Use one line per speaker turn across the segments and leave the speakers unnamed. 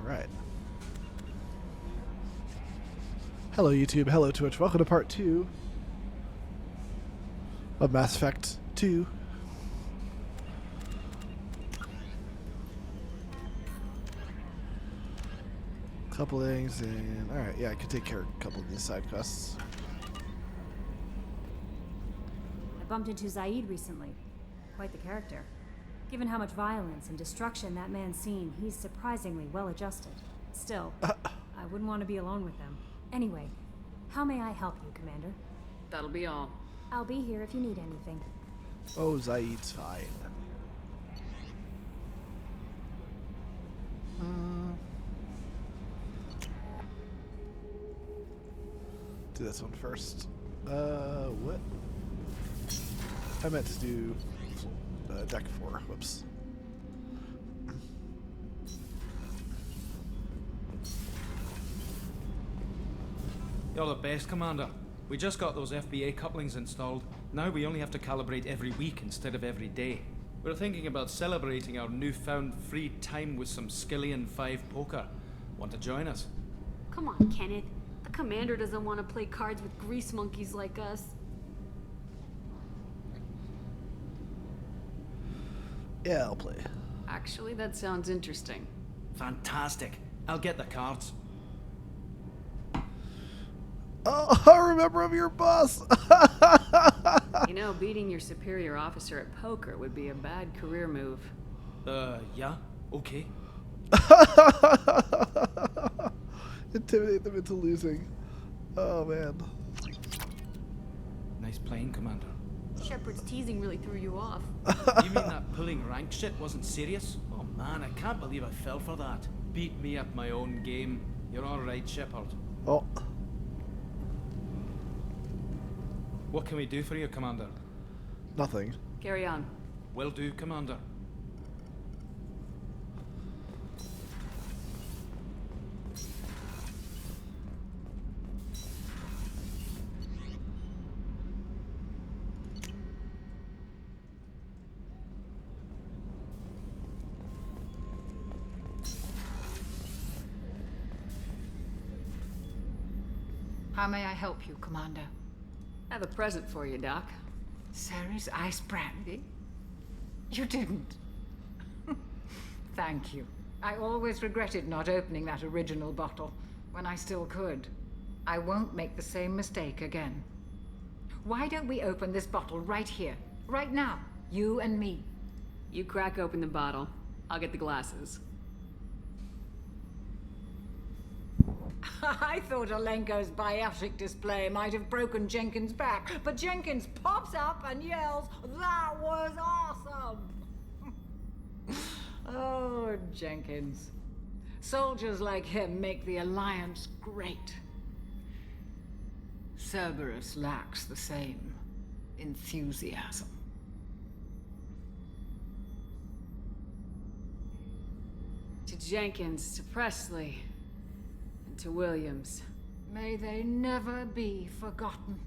Alright. Hello YouTube, hello Twitch. Welcome to part 2 of Mass Effect 2. Couple things and alright, yeah, I could take care of a couple of these side quests.
I bumped into Zaid recently. Quite the character. Given how much violence and destruction that man's seen, he's surprisingly well adjusted. Still, I wouldn't want to be alone with him. Anyway, how may I help you, Commander?
That'll be all.
I'll be here if you need anything.
Oh, Zaid's fine. Do this one first. What? I meant to do deck 4. Whoops.
You're the best, Commander. We just got those FBA couplings installed. Now we only have to calibrate every week instead of every day. We're thinking about celebrating our newfound free time with some Skillian 5 poker. Want to join us?
Come on, Kenneth. The commander doesn't want to play cards with grease monkeys like us.
Yeah, I'll play.
Actually, that sounds interesting.
Fantastic. I'll get the cards.
Oh, I remember I'm your boss.
You know, beating your superior officer at poker would be a bad career move.
Yeah? Okay.
Intimidate them into losing. Oh, man.
Nice playing, Commander.
Shepard's teasing really threw you off.
You mean that pulling rank shit wasn't serious? Oh man, I can't believe I fell for that. Beat me at my own game. You're alright, Shepard.
Oh.
What can we do for you, Commander?
Nothing.
Carry on.
Will do, Commander.
How may I help you, Commander?
I have a present for you, Doc.
Sarah's ice brandy? You didn't. Thank you. I always regretted not opening that original bottle when I still could. I won't make the same mistake again. Why don't we open this bottle right here, right now, you and me?
You crack open the bottle. I'll get the glasses.
I thought Alenko's biotic display might have broken Jenkins' back, but Jenkins pops up and yells, "That was awesome!" Oh, Jenkins. Soldiers like him make the Alliance great. Cerberus lacks the same enthusiasm.
To Jenkins, to Presley, and to Williams.
May they never be forgotten.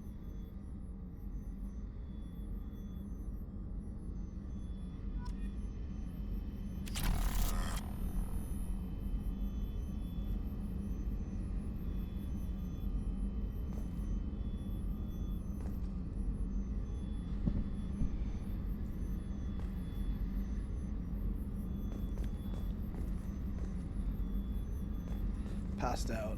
Passed out.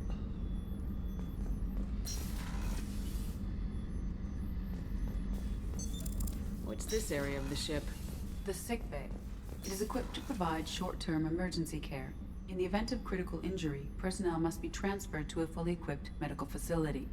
What's this area of the ship?
The sick bay. It is equipped to provide short-term emergency care. In the event of critical injury, personnel must be transferred to a fully equipped medical facility.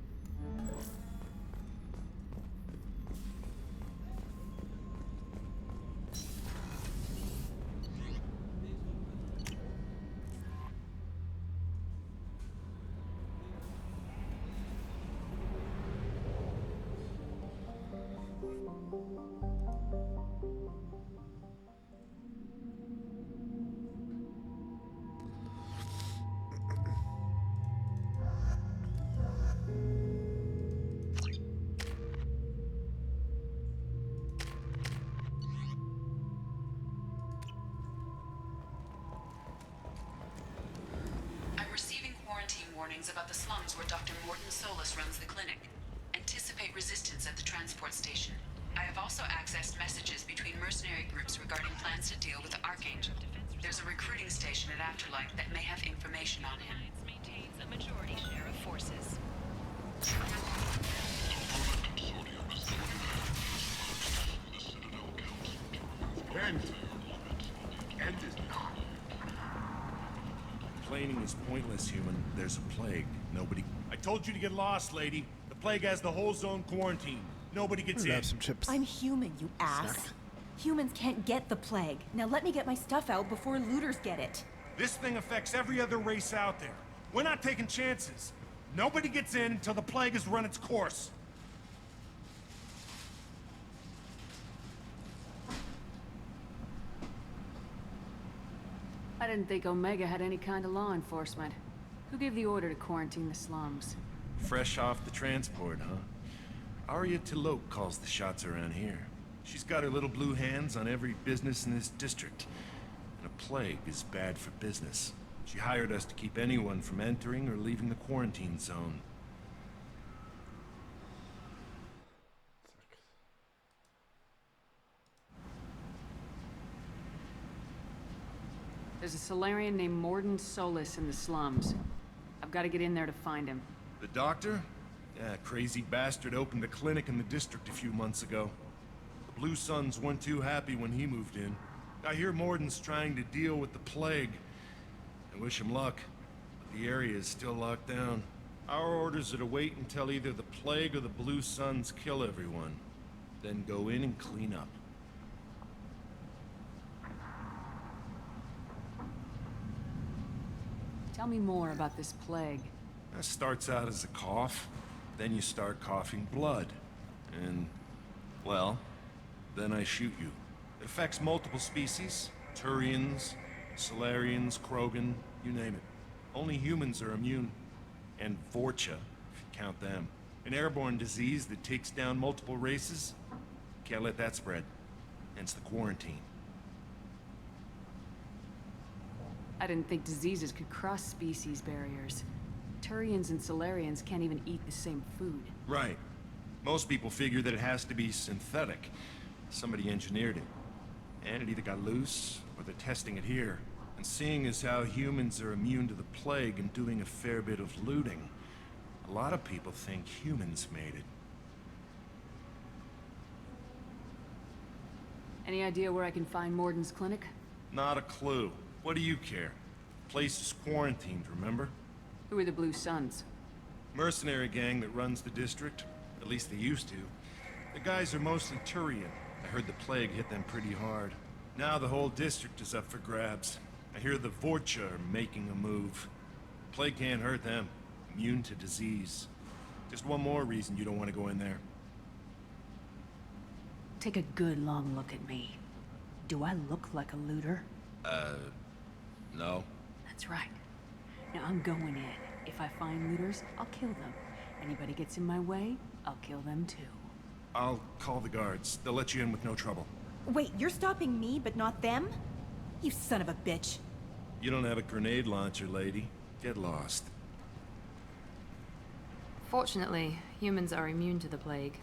warnings about the slums where Dr. Morton Solus runs the clinic. Anticipate resistance at the transport station. I have also accessed messages between mercenary groups regarding plans to deal with the Archangel. There's a recruiting station at Afterlife that may have information on him.
Maintains a majority share of forces.
End is not. Complaining is pointless, human. There's a plague. Nobody... I told you to get lost, lady. The plague has the whole zone quarantined. Nobody gets in.
Have some chips.
I'm human, you ass.
Snack.
Humans can't get the plague. Now let me get my stuff out before looters get it.
This thing affects every other race out there. We're not taking chances. Nobody gets in until the plague has run its course.
I didn't think Omega had any kind of law enforcement. Who gave the order to quarantine the slums?
Fresh off the transport, huh? Arya Tilok calls the shots around here. She's got her little blue hands on every business in this district. And a plague is bad for business. She hired us to keep anyone from entering or leaving the quarantine zone.
There's a Solarian named Morton Solus in the slums. I've got to get in there to find him.
The doctor? Yeah, crazy bastard opened a clinic in the district a few months ago. The Blue Suns weren't too happy when he moved in. I hear Morton's trying to deal with the plague. I wish him luck, but the area is still locked down. Our orders are to wait until either the plague or the Blue Suns kill everyone. Then go in and clean up.
Tell me more about this plague.
That starts out as a cough, then you start coughing blood. And, well, then I shoot you. It affects multiple species. Turians, Solarians, Krogan, you name it. Only humans are immune. And Vorcha, if you count them. An airborne disease that takes down multiple races. Can't let that spread. Hence the quarantine.
I didn't think diseases could cross species barriers. Turians and Solarians can't even eat the same food.
Right. Most people figure that it has to be synthetic. Somebody engineered it. And it either got loose, or they're testing it here. And seeing as how humans are immune to the plague and doing a fair bit of looting, a lot of people think humans made it.
Any idea where I can find Morden's clinic?
Not a clue. What do you care? The place is quarantined, remember?
Who are the Blue Suns?
Mercenary gang that runs the district. At least they used to. The guys are mostly Turian. I heard the plague hit them pretty hard. Now the whole district is up for grabs. I hear the Vorcha are making a move. Plague can't hurt them. Immune to disease. Just one more reason you don't want to go in there.
Take a good long look at me. Do I look like a looter?
No.
That's right. Now I'm going in. If I find looters, I'll kill them. Anybody gets in my way, I'll kill them too.
I'll call the guards. They'll let you in with no trouble.
Wait, you're stopping me, but not them? You son of a bitch.
You don't have a grenade launcher, lady. Get lost.
Fortunately, humans are immune to the plague.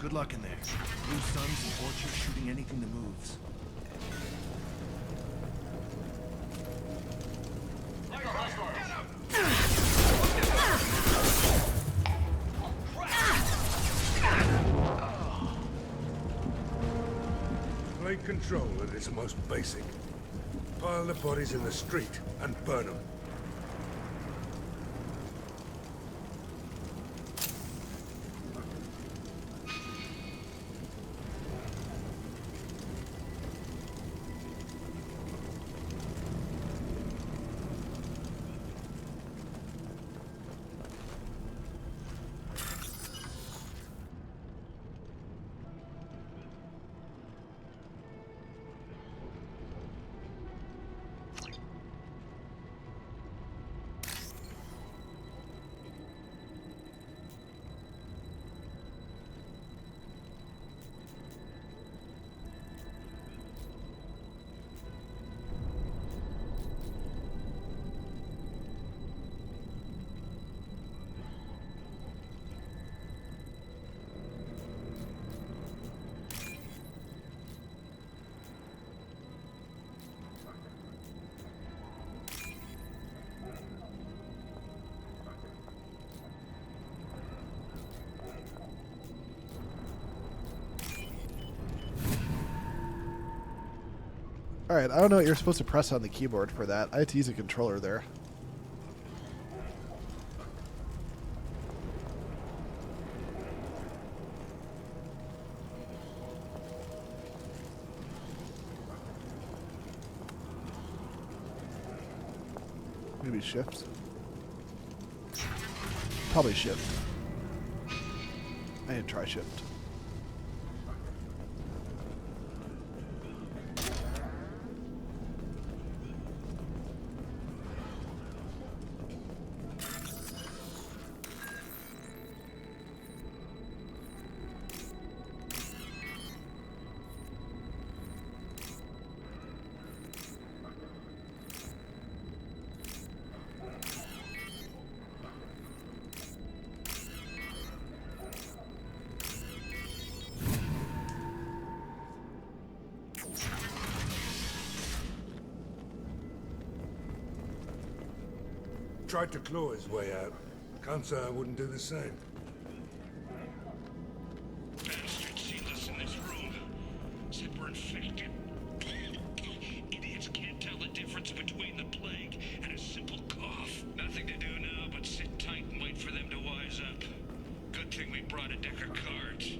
Good luck in there. Blue suns and orchards shooting anything that moves.
Plague control at its most basic. Pile the bodies in the street and burn them.
Alright, I don't know what you're supposed to press on the keyboard for that. I had to use a controller there. Maybe shift. Probably shift. I didn't try shift.
Tried to claw his way out. Can't say I wouldn't do the same.
Bastard sealed us in this room. Said we're infected. Idiots can't tell the difference between the plague and a simple cough. Nothing to do now but sit tight and wait for them to wise up. Good thing we brought a deck of cards.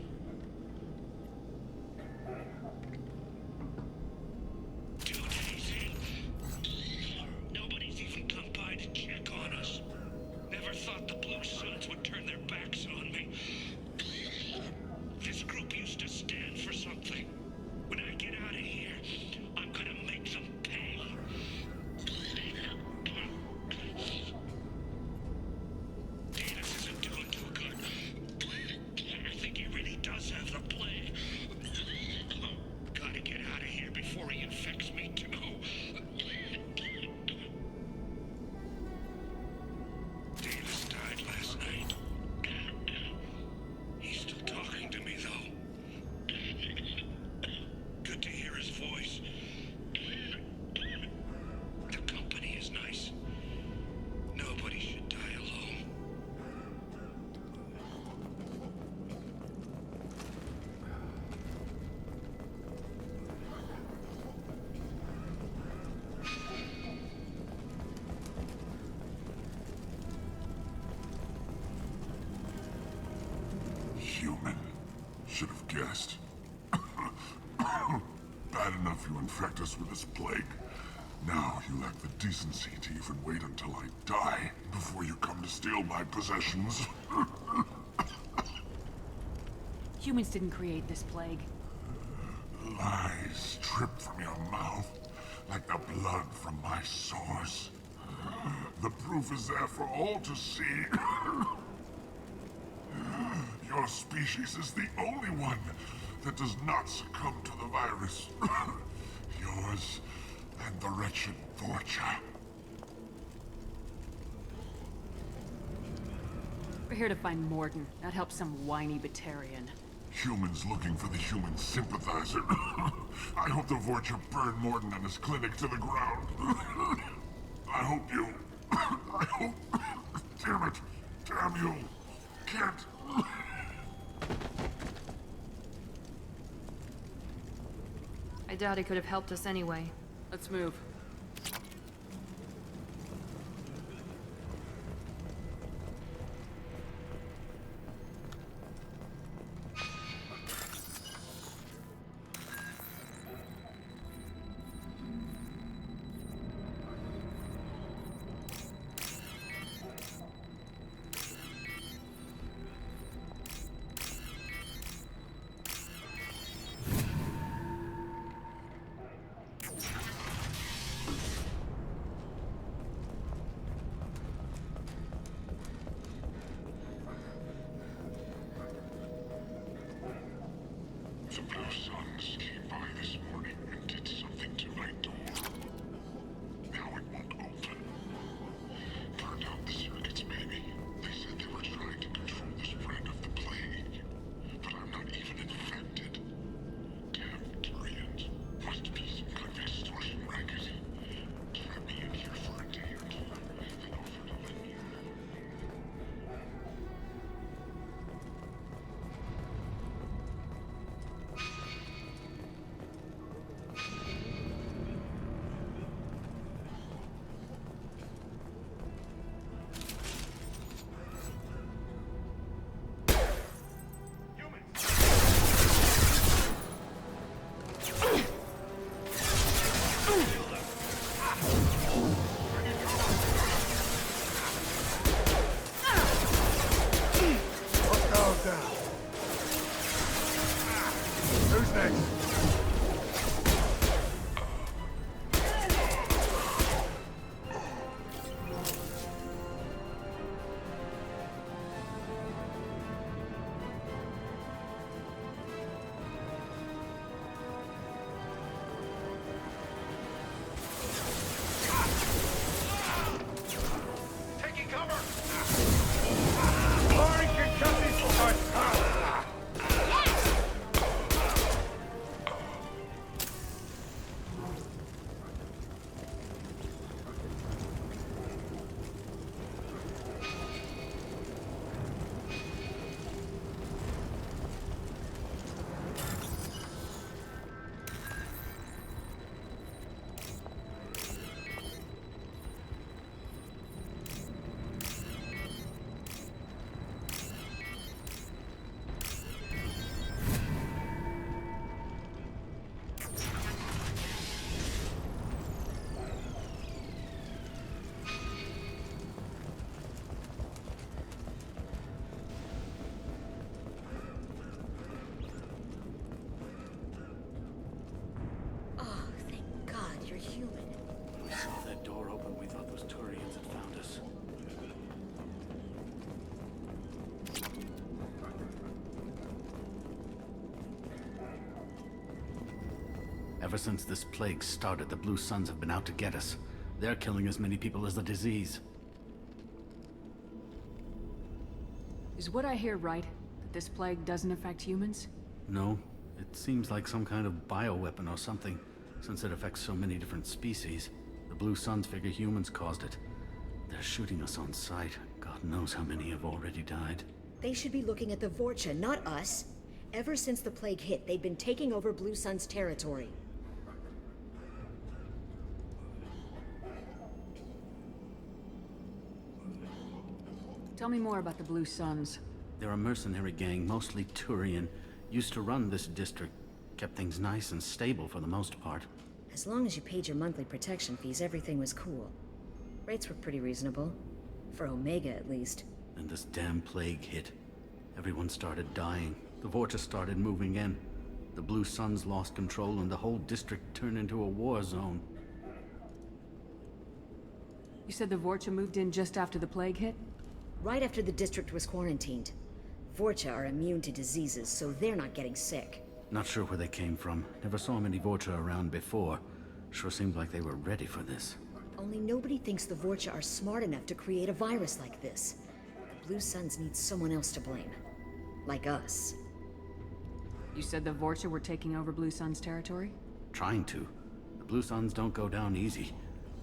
Human. Should have guessed. Bad enough you infect us with this plague. Now you lack the decency to even wait until I die before you come to steal my possessions.
Humans didn't create this plague.
Lies drip from your mouth like the blood from my sores. The proof is there for all to see. Your species is the only one that does not succumb to the virus. Yours and the wretched Vorcha.
We're here to find Morden, not help some whiny Batarian.
Humans looking for the human sympathizer. I hope the Vorcha burn Morton and his clinic to the ground. I hope you... I hope... Damn it! Damn you! Can't...
I doubt he could have helped us anyway.
Let's move.
The Blue Suns came by this morning and did something to my door. Now it won't open. Burned out the circuits, maybe. They said they were trying to control the spread of the plague. But I'm not even infected. Damn Turians. Must be some kind of extortion racket. Trap me in here for a day or two, then offer to let me out.
Who's next?
Taking cover!
Lauren can cut this part.
Oh, thank God you're human.
When we saw that door open, we thought those Turians had found us. Ever since this plague started, the Blue Suns have been out to get us. They're killing as many people as the disease.
Is what I hear right? That this plague doesn't affect humans?
No, it seems like some kind of bioweapon or something, since it affects so many different species. The Blue Suns figure humans caused it. They're shooting us on sight. God knows how many have already died.
They should be looking at the Vorcha, not us. Ever since the plague hit, they've been taking over Blue Sun's territory.
Tell me more about the Blue Suns.
They're a mercenary gang, mostly Turian. Used to run this district. Kept things nice and stable for the most part.
As long as you paid your monthly protection fees, everything was cool. Rates were pretty reasonable. For Omega, at least.
And this damn plague hit. Everyone started dying. The Vorcha started moving in. The Blue Suns lost control and the whole district turned into a war zone.
You said the Vorcha moved in just after the plague hit?
Right after the district was quarantined. Vorcha are immune to diseases, so they're not getting sick.
Not sure where they came from. Never saw many Vorcha around before. Sure seemed like they were ready for this.
Only nobody thinks the Vorcha are smart enough to create a virus like this. The Blue Suns need someone else to blame. Like us.
You said the Vorcha were taking over Blue Sun's territory?
Trying to. The Blue Suns don't go down easy.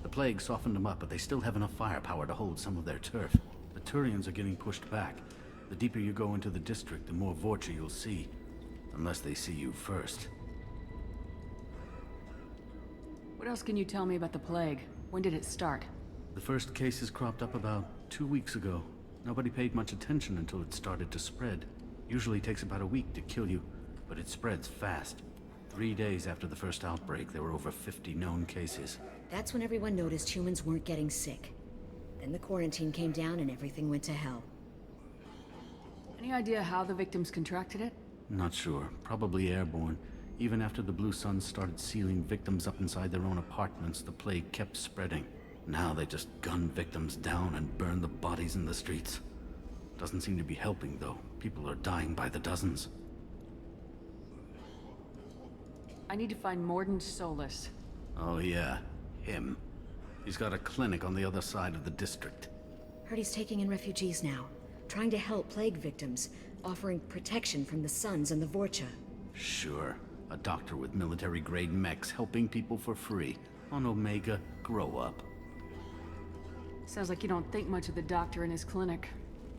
The plague softened them up, but they still have enough firepower to hold some of their turf. The Turians are getting pushed back. The deeper you go into the district, the more Vorcha you'll see. Unless they see you first.
What else can you tell me about the plague? When did it start?
The first cases cropped up about 2 weeks ago. Nobody paid much attention until it started to spread. Usually takes about a week to kill you, but it spreads fast. 3 days after the first outbreak, there were over 50 known cases.
That's when everyone noticed humans weren't getting sick. Then the quarantine came down and everything went to hell.
Any idea how the victims contracted it?
Not sure. Probably airborne. Even after the Blue Suns started sealing victims up inside their own apartments, the plague kept spreading. Now they just gun victims down and burn the bodies in the streets. Doesn't seem to be helping, though. People are dying by the dozens.
I need to find Morden Solus.
Oh yeah, him. He's got a clinic on the other side of the district.
Heard he's taking in refugees now, trying to help plague victims, offering protection from the Suns and the Vorcha.
Sure. A doctor with military-grade mechs helping people for free. On Omega, grow up.
Sounds like you don't think much of the doctor in his clinic.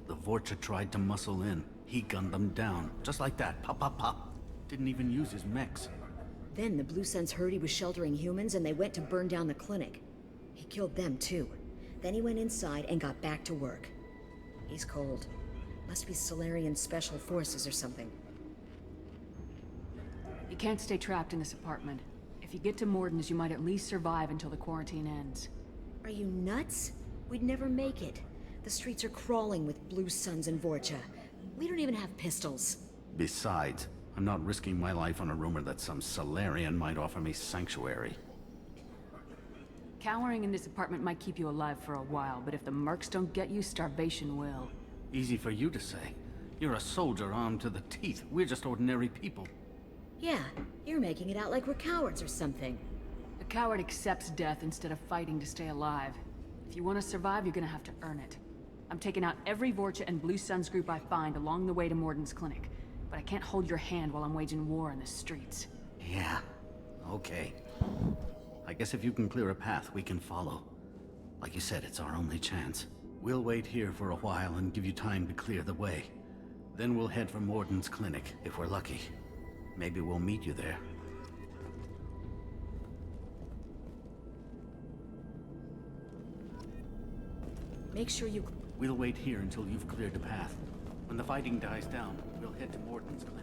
The Vorcha tried to muscle in. He gunned them down. Just like that. Pop, pop, pop. Didn't even use his mechs.
Then the Blue Suns heard he was sheltering humans and they went to burn down the clinic. He killed them too. Then he went inside and got back to work. He's cold. Must be Solarian Special Forces or something.
You can't stay trapped in this apartment. If you get to Morden's, you might at least survive until the quarantine ends.
Are you nuts? We'd never make it. The streets are crawling with Blue Suns and Vorcha. We don't even have pistols.
Besides, I'm not risking my life on a rumor that some Solarian might offer me sanctuary.
Cowering in this apartment might keep you alive for a while, but if the mercs don't get you, starvation will.
Easy for you to say. You're a soldier armed to the teeth. We're just ordinary people.
Yeah, you're making it out like we're cowards or something.
A coward accepts death instead of fighting to stay alive. If you want to survive, you're gonna have to earn it. I'm taking out every Vorcha and Blue Suns group I find along the way to Morden's clinic. But I can't hold your hand while I'm waging war in the streets.
Yeah, okay. I guess if you can clear a path, we can follow. Like you said, it's our only chance. We'll wait here for a while and give you time to clear the way. Then we'll head for Morden's clinic, if we're lucky. Maybe we'll meet you there.
Make sure you...
We'll wait here until you've cleared the path. When the fighting dies down, we'll head to Morden's clinic.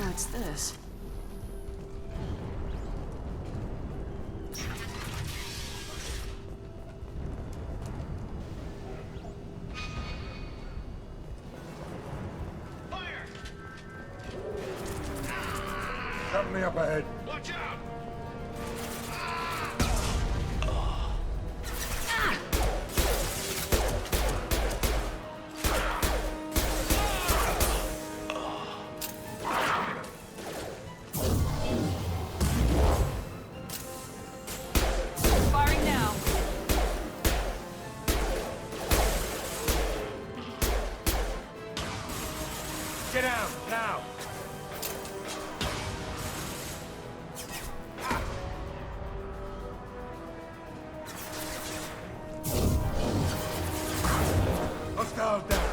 What's this?
Something up ahead.
Watch out!
Firing now.
Get down, now! Hostile down!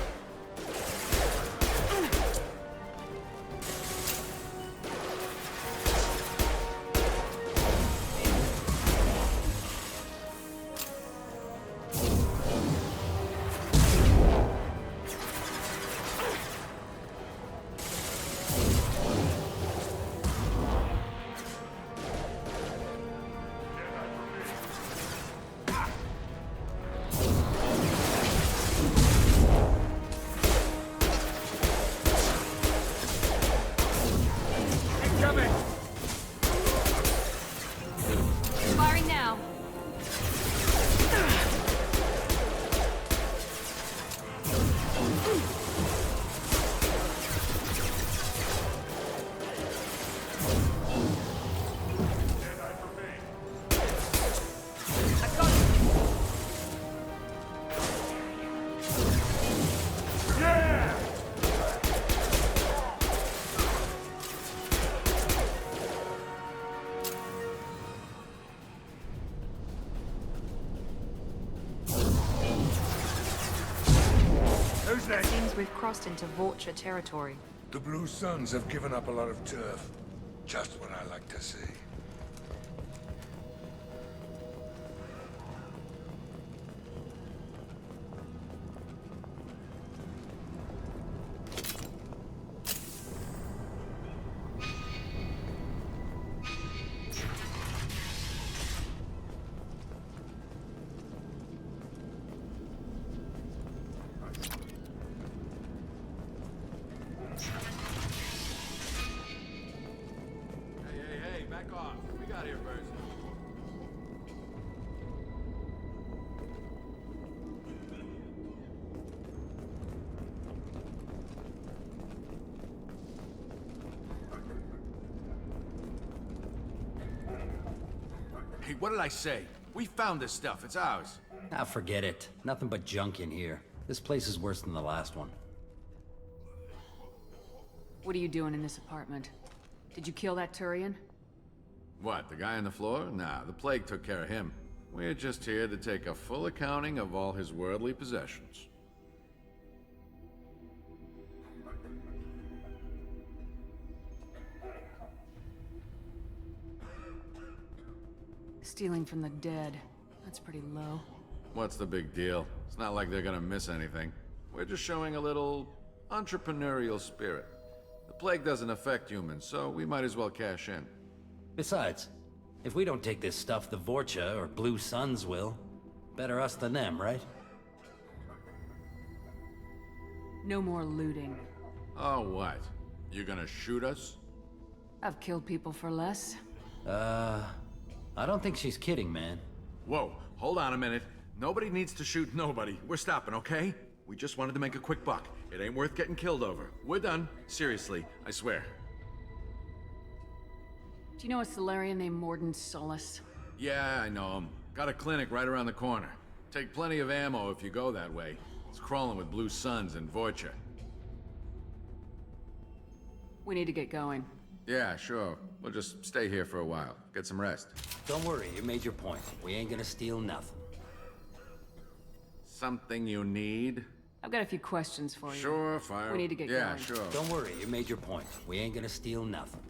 crossed into Vulture territory.
The Blue Suns have given up a lot of turf. Just what I like to see.
Back off. We got here first.
Hey, what did I say? We found this stuff. It's ours.
Ah, forget it. Nothing but junk in here. This place is worse than the last one.
What are you doing in this apartment? Did you kill that Turian?
What, the guy on the floor? Nah, the plague took care of him. We're just here to take a full accounting of all his worldly possessions.
Stealing from the dead. That's pretty low.
What's the big deal? It's not like they're gonna miss anything. We're just showing a little entrepreneurial spirit. The plague doesn't affect humans, so we might as well cash in.
Besides, if we don't take this stuff, the Vorcha or Blue Suns will. Better us than them, right?
No more looting.
Oh, what? You gonna shoot us?
I've killed people for less.
I don't think she's kidding, man.
Whoa, hold on a minute. Nobody needs to shoot nobody. We're stopping, okay? We just wanted to make a quick buck. It ain't worth getting killed over. We're done. Seriously, I swear.
Do you know a Solarian named Morden Solus?
Yeah, I know him. Got a clinic right around the corner. Take plenty of ammo if you go that way. It's crawling with Blue Suns and Vorcha.
We need to get going.
Yeah, sure. We'll just stay here for a while. Get some rest.
Don't worry, you made your point. We ain't gonna steal nothing.
Something you need?
I've got a few questions for you.
Sure, fire.
We need to get going.
Yeah, sure.
Don't worry, you made your point. We ain't gonna steal nothing.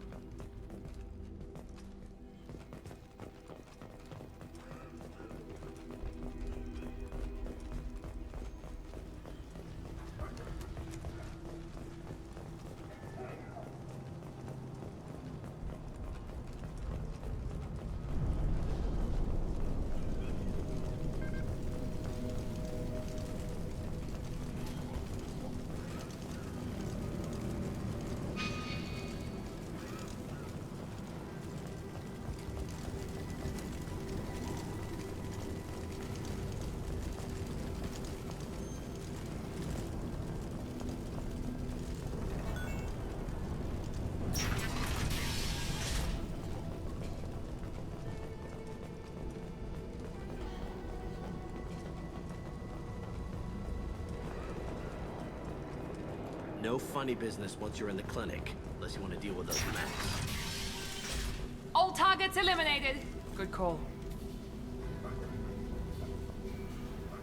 No funny business once you're in the clinic, unless you want to deal with those mechs.
All targets eliminated!
Good call.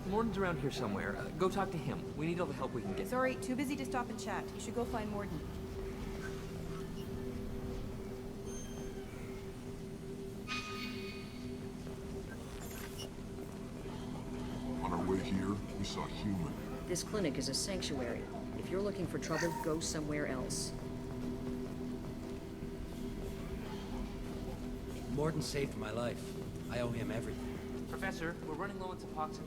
Morden's around here somewhere. Go talk to him. We need all the help we can get.
Sorry, too busy to stop and chat. You should go find Morden.
On our way here, we saw human.
This clinic is a sanctuary. If you're looking for trouble, go somewhere else.
Morden saved my life. I owe him everything.
Professor, we're running low on Suboxone.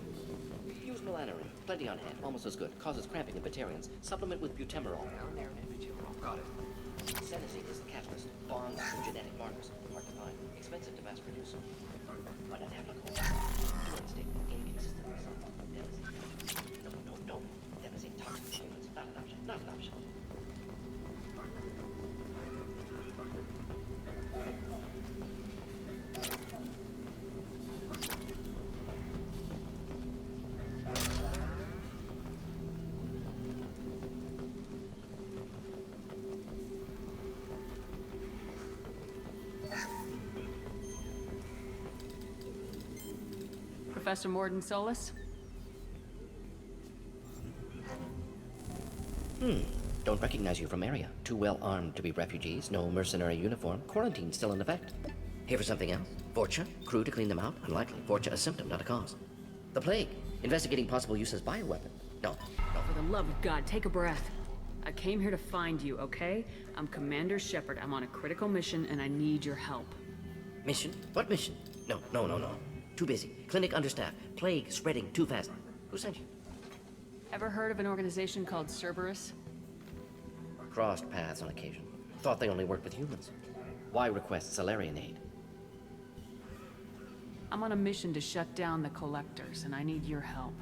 Use malanorin. Plenty on hand. Almost as good. Causes cramping in Batarians. Supplement with butemerol.
Got it.
Senescine is the catalyst. Bonds and genetic markers. Hard to find. Expensive to mass produce. But I'd have to call. Dual state. Inconsistent results. No. Devastating toxic to humans. Not an option. Not an option.
Professor Morden Solus?
Don't recognize you from area. Too well armed to be refugees, no mercenary uniform, quarantine still in effect. Here for something else? Vorcha? Crew to clean them out? Unlikely. Vorcha a symptom, not a cause. The plague? Investigating possible use as bioweapon? No.
For the love of God, take a breath. I came here to find you, okay? I'm Commander Shepard. I'm on a critical mission and I need your help.
Mission? What mission? No. Too busy. Clinic understaffed. Plague spreading too fast. Who sent you?
Ever heard of an organization called Cerberus?
Crossed paths on occasion. Thought they only worked with humans. Why request Salarian aid?
I'm on a mission to shut down the Collectors, and I need your help.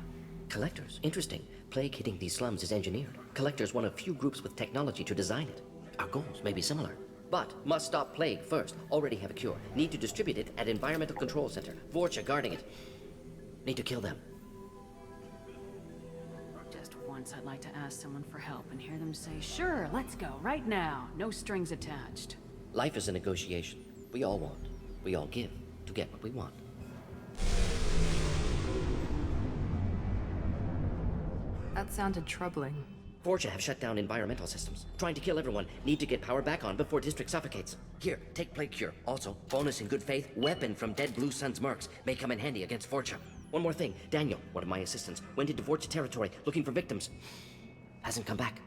Collectors? Interesting. Plague hitting these slums is engineered. Collectors one of few groups with technology to design it. Our goals may be similar. But must stop plague first. Already have a cure. Need to distribute it at Environmental Control Center. Vorcha guarding it. Need to kill them.
Just once I'd like to ask someone for help and hear them say, sure, let's go, right now. No strings attached.
Life is a negotiation. We all want. We all give to get what we want.
That sounded troubling.
Vorcha have shut down environmental systems. Trying to kill everyone. Need to get power back on before district suffocates. Here, take plague cure. Also, bonus in good faith, weapon from dead Blue Sun's mercs. May come in handy against Vorcha. One more thing. Daniel, one of my assistants, went into Vorcha territory looking for victims. Hasn't come back.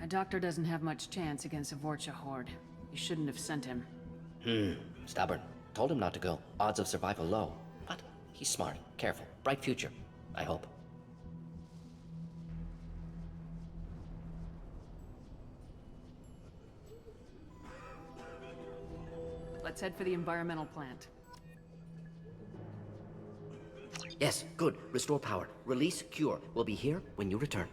A doctor doesn't have much chance against a Vorcha horde. You shouldn't have sent him.
Stubborn. Told him not to go. Odds of survival low. But he's smart, careful, bright future. I hope.
Let's head for the environmental plant.
Yes, good. Restore power. Release cure. We'll be here when you return.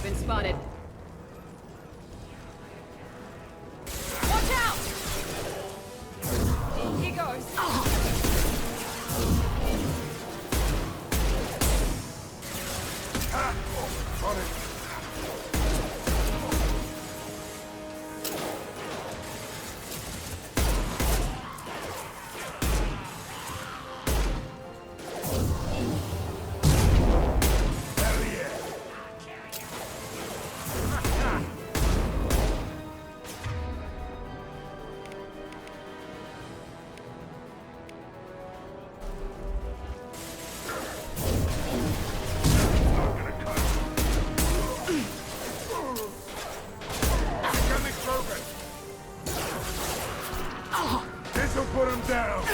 Been spotted. Watch out! Here goes.
On it. This'll put him down.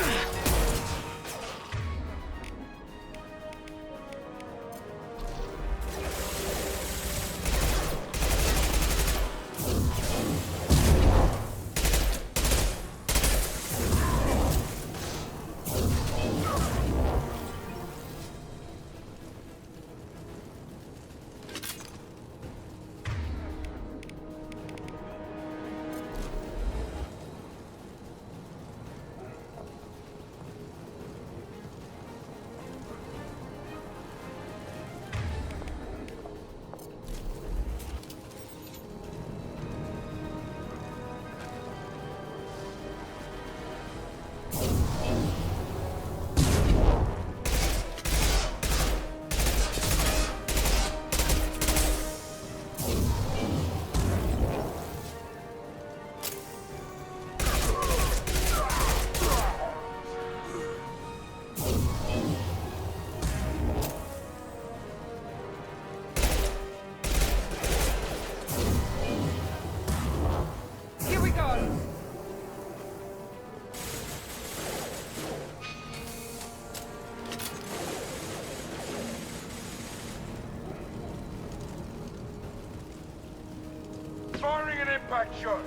back, Charlie.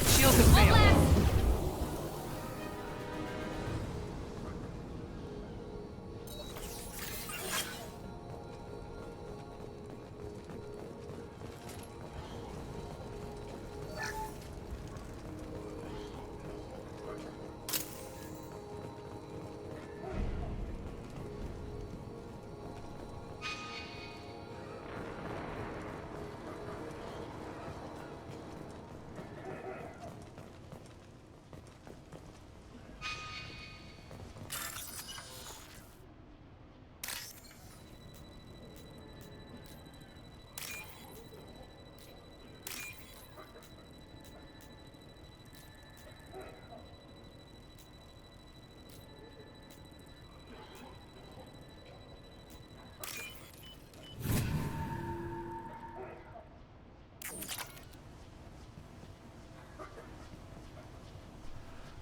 Shield has failed.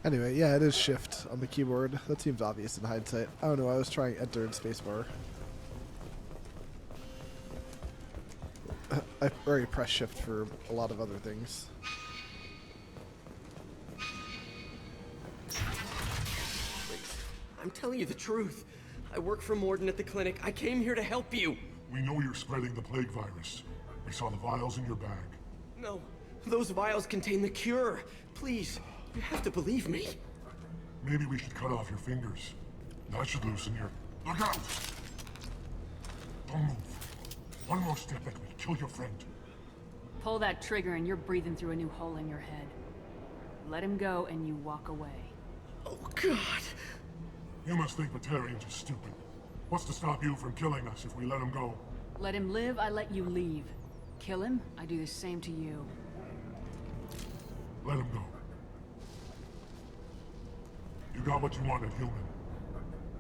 Anyway, yeah, it is shift on the keyboard. That seems obvious in hindsight. I don't know, I was trying enter and spacebar. I've already pressed shift for a lot of other things.
I'm telling you the truth. I work for Morden at the clinic. I came here to help you.
We know you're spreading the plague virus. We saw the vials in your bag.
No, those vials contain the cure. Please, you have to believe me.
Maybe we should cut off your fingers. That should loosen your... Look out! Don't move. One more step and we'll kill your friend.
Pull that trigger and you're breathing through a new hole in your head. Let him go and you walk away.
Oh, God.
You must think Batarians are stupid. What's to stop you from killing us if we let him go?
Let him live, I let you leave. Kill him, I do the same to you.
Let him go. You got what you wanted, human.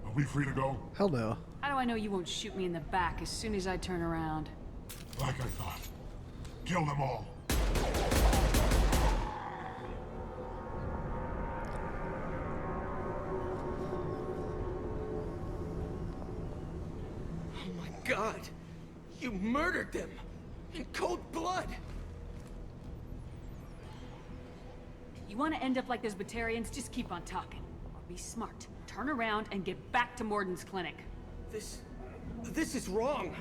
Are we free to go?
Hell no.
How do I know you won't shoot me in the back as soon as I turn around?
Like I thought. Kill them all.
Oh my God. You murdered them. In cold blood.
You want to end up like those Batarians? Just keep on talking. Or be smart. Turn around and get back to Morden's clinic.
This is wrong.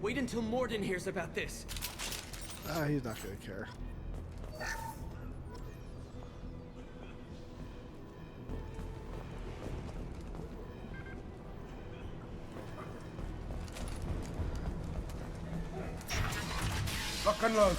Wait until Morden hears about this.
He's not gonna care.
Lock and load.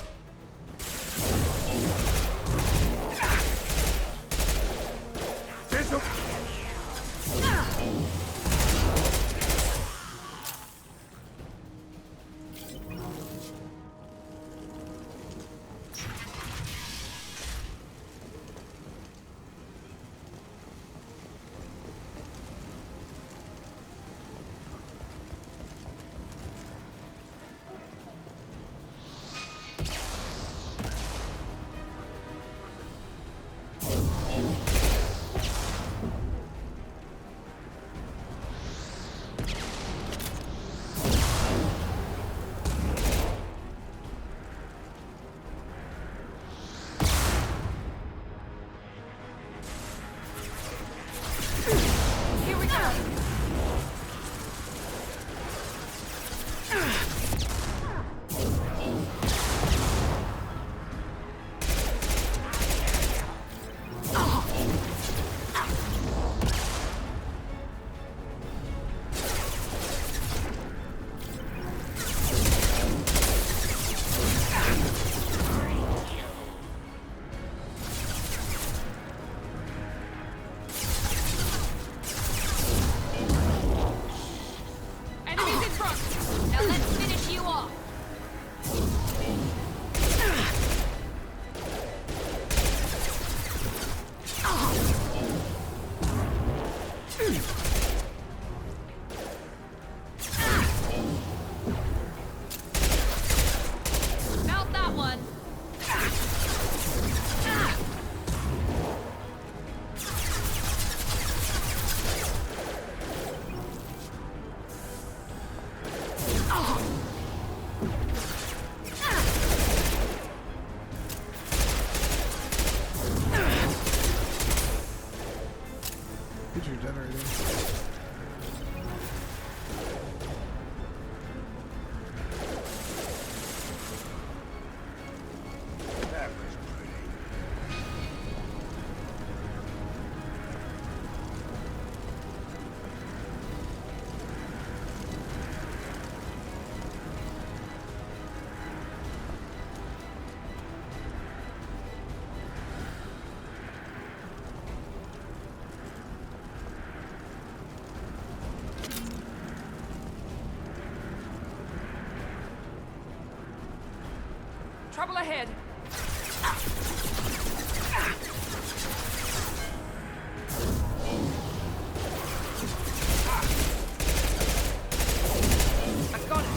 He's regenerating.
That was pretty.
Trouble ahead. I've got it.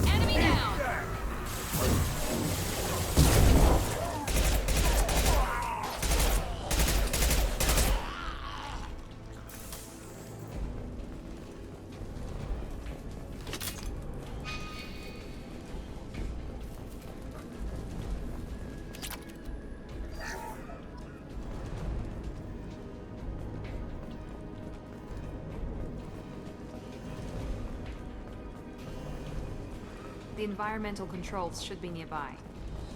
Enemy down!
The environmental controls should be nearby.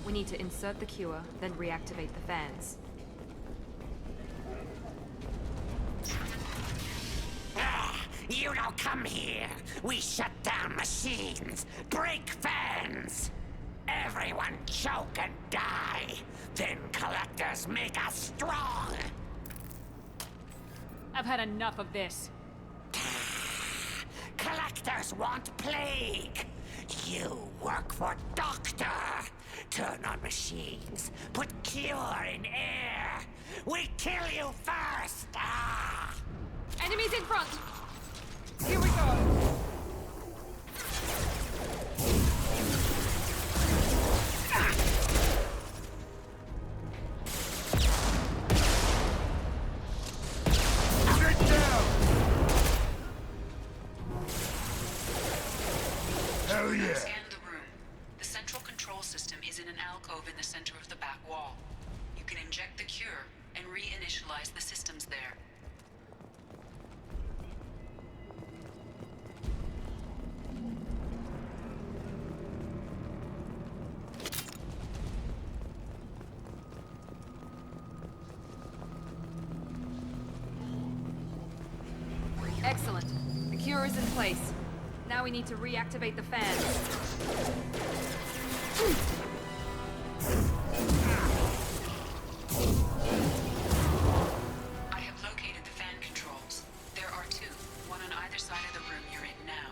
We need to insert the cure, then reactivate the fans.
You don't come here. We shut down machines, break fans. Everyone choke and die. Then collectors make us strong.
I've had enough of this.
Collectors want plague. You work for Doctor. Turn on machines. Put cure in air. We kill you first. Ah!
Enemies in front! Here we go!
Hell yeah!
Scan the room. The central control system is in an alcove in the center of the back wall. You can inject the cure and reinitialize the systems there.
Excellent. The cure is in place. Now we need to reactivate the fans.
I have located the fan controls. There are two, one on either side of the room you're in now.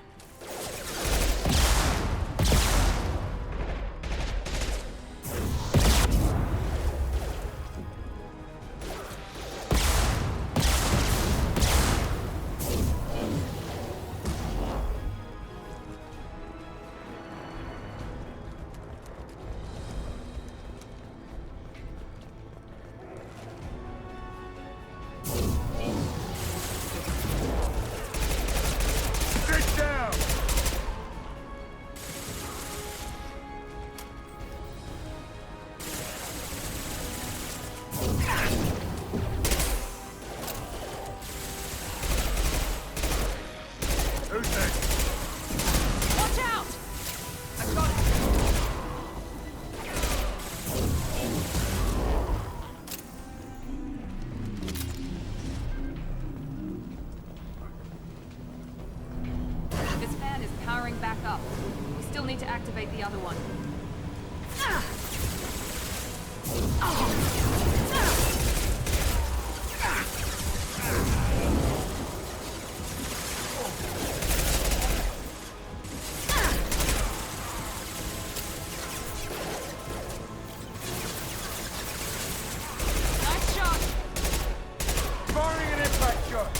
Powering back up. We still need to activate the other one. Nice shot!
Firing an impact shot!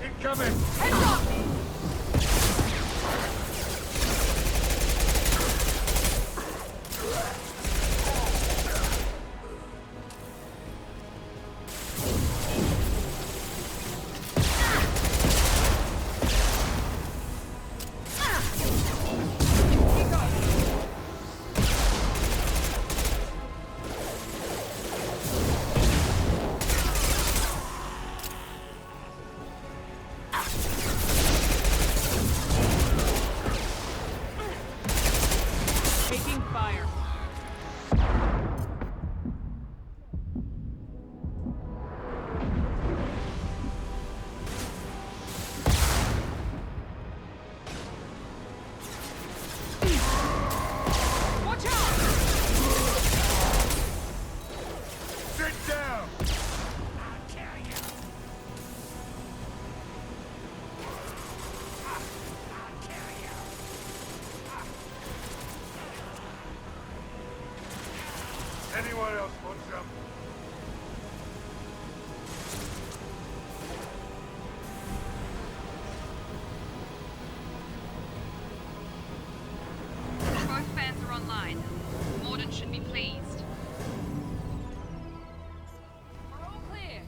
Incoming!
Heads up! Taking fire. Watch out!
Sit down! Anyone else want some?
Both fans are online. Morden should be pleased. We're all clear.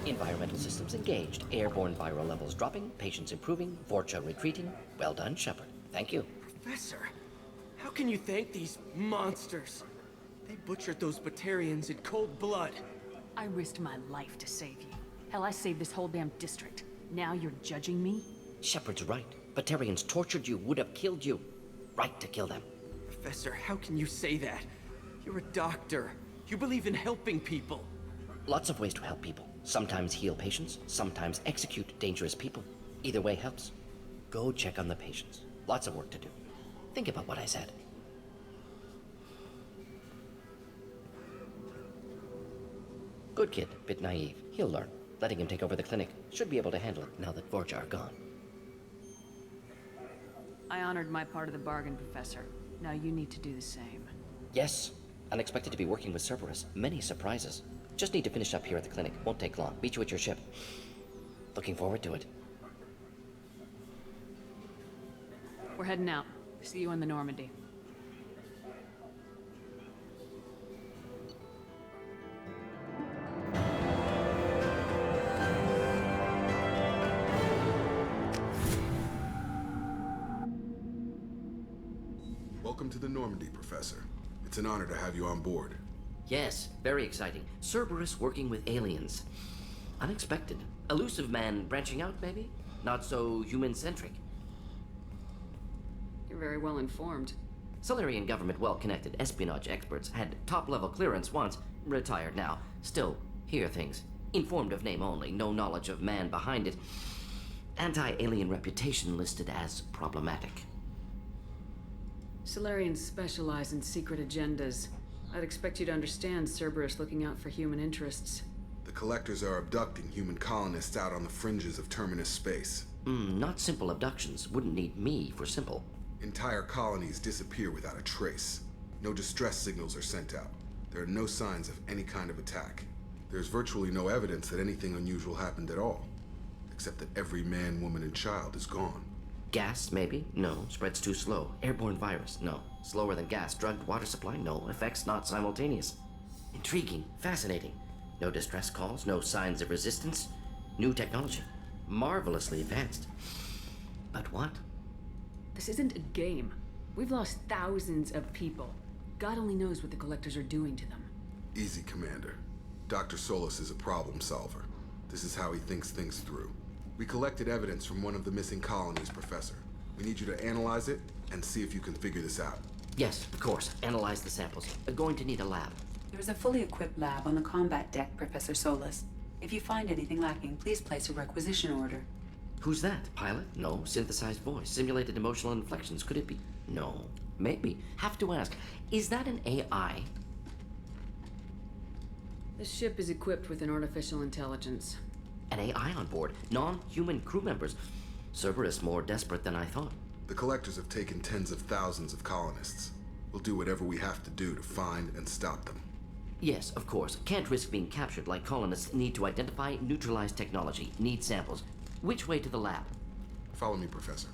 Environmental systems engaged. Airborne viral levels dropping. Patients improving. Vorcha retreating. Well done, Shepard. Thank you.
Professor, how can you thank these monsters? They butchered those Batarians in cold blood.
I risked my life to save you. Hell, I saved this whole damn district. Now you're judging me?
Shepard's right. Batarians tortured you, would have killed you. Right to kill them.
Professor, how can you say that? You're a doctor. You believe in helping people.
Lots of ways to help people. Sometimes heal patients, sometimes execute dangerous people. Either way helps. Go check on the patients. Lots of work to do. Think about what I said. Good kid, bit naive. He'll learn. Letting him take over the clinic. Should be able to handle it now that Vorcha are gone.
I honored my part of the bargain, Professor. Now you need to do the same.
Yes. Unexpected to be working with Cerberus. Many surprises. Just need to finish up here at the clinic. Won't take long. Meet you at your ship. Looking forward to it.
We're heading out. See you in the Normandy.
Welcome to the Normandy, Professor. It's an honor to have you on board.
Yes, very exciting. Cerberus working with aliens. Unexpected. Elusive man branching out, maybe? Not so human-centric.
You're very well informed.
Solarian government well-connected espionage experts had top-level clearance once, retired now. Still, hear things. Informed of name only, no knowledge of man behind it. Anti-alien reputation listed as problematic.
Solarians specialize in secret agendas. I'd expect you to understand Cerberus looking out for human interests.
The Collectors are abducting human colonists out on the fringes of terminus space.
Not simple abductions. Wouldn't need me for simple.
Entire colonies disappear without a trace. No distress signals are sent out. There are no signs of any kind of attack. There's virtually no evidence that anything unusual happened at all. Except that every man, woman, and child is gone.
Gas, maybe? No. Spreads too slow. Airborne virus? No. Slower than gas. Drugged water supply? No. Effects not simultaneous. Intriguing. Fascinating. No distress calls. No signs of resistance. New technology. Marvelously advanced. But what?
This isn't a game. We've lost thousands of people. God only knows what the Collectors are doing to them.
Easy, Commander. Dr. Solis is a problem solver. This is how he thinks things through. We collected evidence from one of the missing colonies, Professor. We need you to analyze it and see if you can figure this out.
Yes, of course. Analyze the samples. We're going to need a lab.
There is a fully equipped lab on the combat deck, Professor Solis. If you find anything lacking, please place a requisition order.
Who's that? Pilot? No. Synthesized voice. Simulated emotional inflections. Could it be? No. Maybe. Have to ask. Is that an AI?
The ship is equipped with an artificial intelligence.
An AI on board. Non-human crew members. Cerberus more desperate than I thought.
The Collectors have taken tens of thousands of colonists. We'll do whatever we have to do to find and stop them.
Yes, of course. Can't risk being captured like colonists need to identify, neutralize technology, need samples. Which way to the lab?
Follow me, Professor.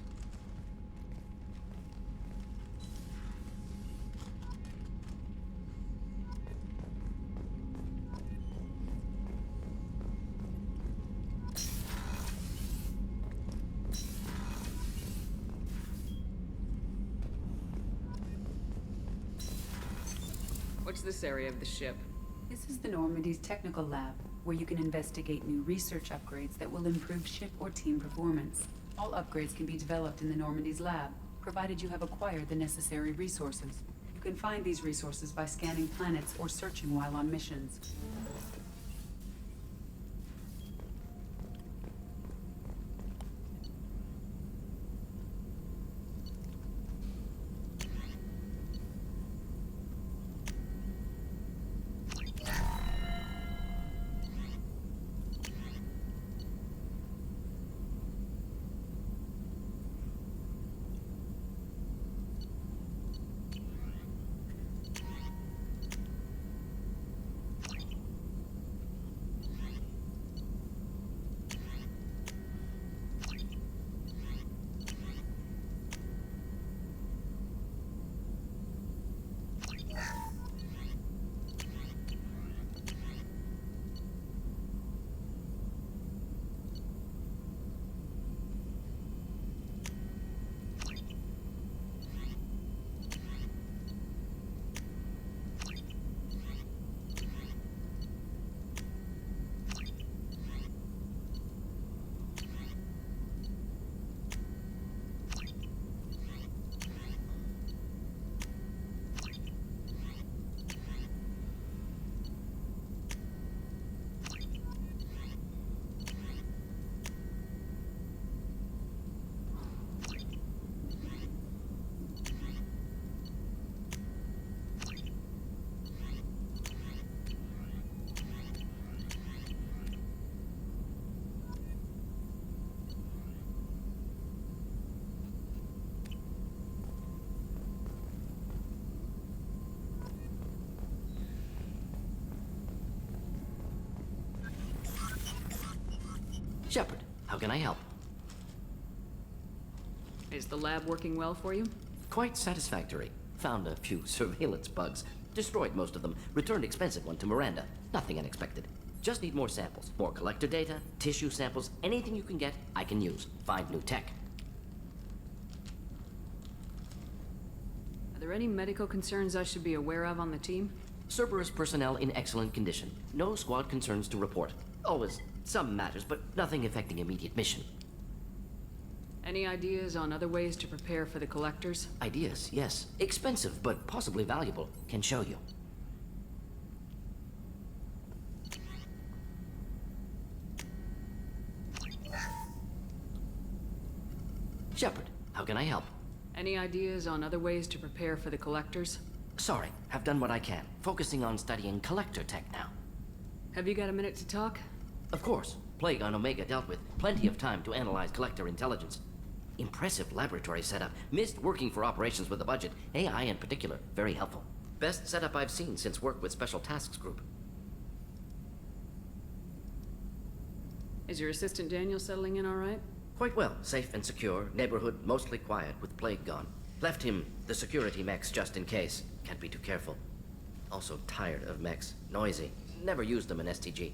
What's this area of the ship?
This is the Normandy's technical lab, where you can investigate new research upgrades that will improve ship or team performance. All upgrades can be developed in the Normandy's lab, provided you have acquired the necessary resources. You can find these resources by scanning planets or searching while on missions.
Shepard, how can I help?
Is the lab working well for you?
Quite satisfactory. Found a few surveillance bugs. Destroyed most of them. Returned expensive one to Miranda. Nothing unexpected. Just need more samples. More collector data, tissue samples, anything you can get, I can use. Find new tech.
Are there any medical concerns I should be aware of on the team?
Cerberus personnel in excellent condition. No squad concerns to report. Always some matters, but nothing affecting immediate mission.
Any ideas on other ways to prepare for the Collectors?
Ideas, yes. Expensive, but possibly valuable. Can show you. Shepard, how can I help?
Any ideas on other ways to prepare for the Collectors?
Sorry, have done what I can. Focusing on studying collector tech now.
Have you got a minute to talk?
Of course. Plague on Omega dealt with. Plenty of time to analyze collector intelligence. Impressive laboratory setup. Missed working for operations with a budget. AI in particular. Very helpful. Best setup I've seen since work with Special Tasks Group.
Is your assistant Daniel settling in all right?
Quite well. Safe and secure. Neighborhood mostly quiet with Plague gone. Left him the security mechs just in case. Can't be too careful. Also tired of mechs. Noisy. Never used them in STG.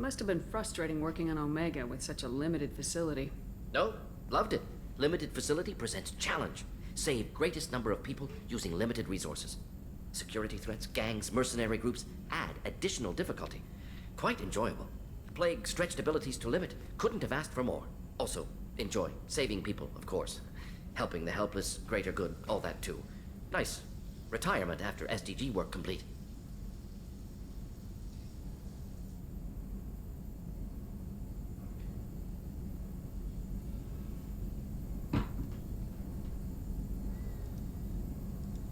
Must have been frustrating working on Omega with such a limited facility.
No, loved it. Limited facility presents challenge. Save greatest number of people using limited resources. Security threats, gangs, mercenary groups add additional difficulty. Quite enjoyable. Plague stretched abilities to limit. Couldn't have asked for more. Also, enjoy. Saving people, of course. Helping the helpless, greater good, all that too. Nice. Retirement after SDG work complete.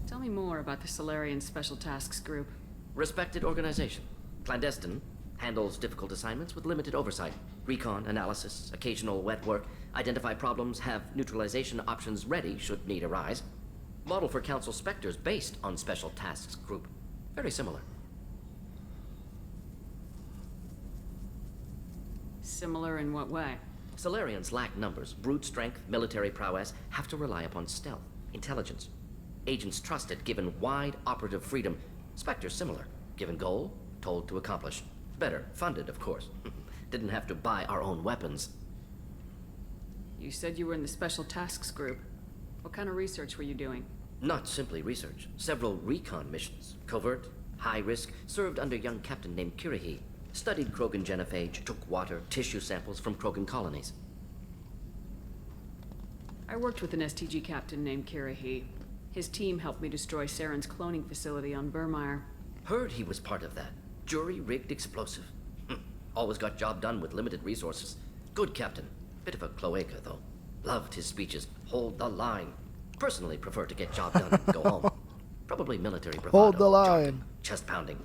Tell me more about the Solarian Special Tasks Group.
Respected organization. Clandestine. Handles difficult assignments with limited oversight. Recon, analysis, occasional wet work. Identify problems, have neutralization options ready should need arise. Model for Council Spectres based on Special Tasks Group. Very similar.
Similar in what way?
Solarians lack numbers, brute strength, military prowess, have to rely upon stealth, intelligence. Agents trusted, given wide operative freedom. Spectres similar, given goal, told to accomplish. Better, funded, of course. Didn't have to buy our own weapons.
You said you were in the Special Tasks Group. What kind of research were you doing?
Not simply research. Several recon missions. Covert, high risk, served under a young captain named Kirihi. Studied Krogan genophage, took water, tissue samples from Krogan colonies.
I worked with an STG captain named Kirihi. His team helped me destroy Saren's cloning facility on Burmire.
Heard he was part of that. Jury-rigged explosive. Always got job done with limited resources. Good captain. Bit of a cloaca, though. Loved his speeches. Hold the line. Personally prefer to get job done and go home. Probably military bravado.
Hold the line.
Jargon, chest pounding.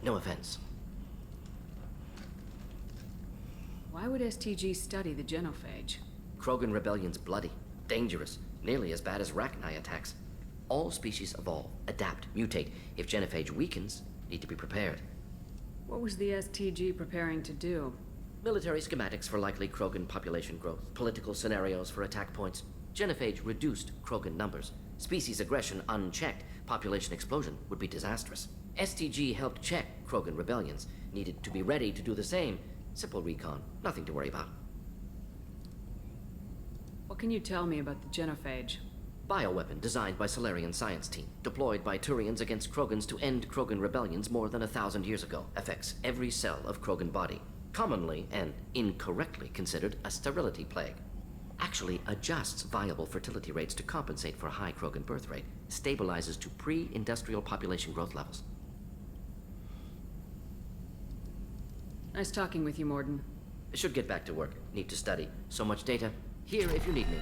No offense.
Why would STG study the genophage?
Krogan rebellion's bloody. Dangerous. Nearly as bad as Rachni attacks. All species evolve, adapt, mutate. If genophage weakens, need to be prepared.
What was the STG preparing to do?
Military schematics for likely Krogan population growth, political scenarios for attack points. Genophage reduced Krogan numbers. Species aggression unchecked, population explosion would be disastrous. STG helped check Krogan rebellions, needed to be ready to do the same. Simple recon, nothing to worry about.
What can you tell me about the genophage?
Bioweapon designed by Solarian science team, deployed by Turians against Krogans to end Krogan rebellions more than 1,000 years ago. Affects every cell of Krogan body. Commonly and incorrectly considered a sterility plague. Actually adjusts viable fertility rates to compensate for high Krogan birth rate. Stabilizes to pre-industrial population growth levels.
Nice talking with you, Morden.
Should get back to work. Need to study. So much data. Here if you need me.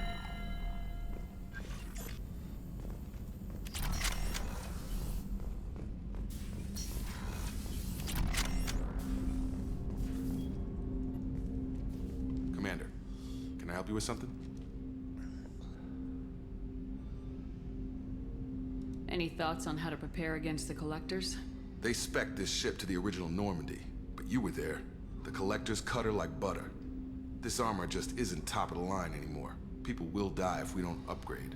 Commander, can I help you with something?
Any thoughts on how to prepare against the Collectors?
They spec'd this ship to the original Normandy, but you were there. The Collectors cut her like butter. This armor just isn't top of the line anymore. People will die if we don't upgrade.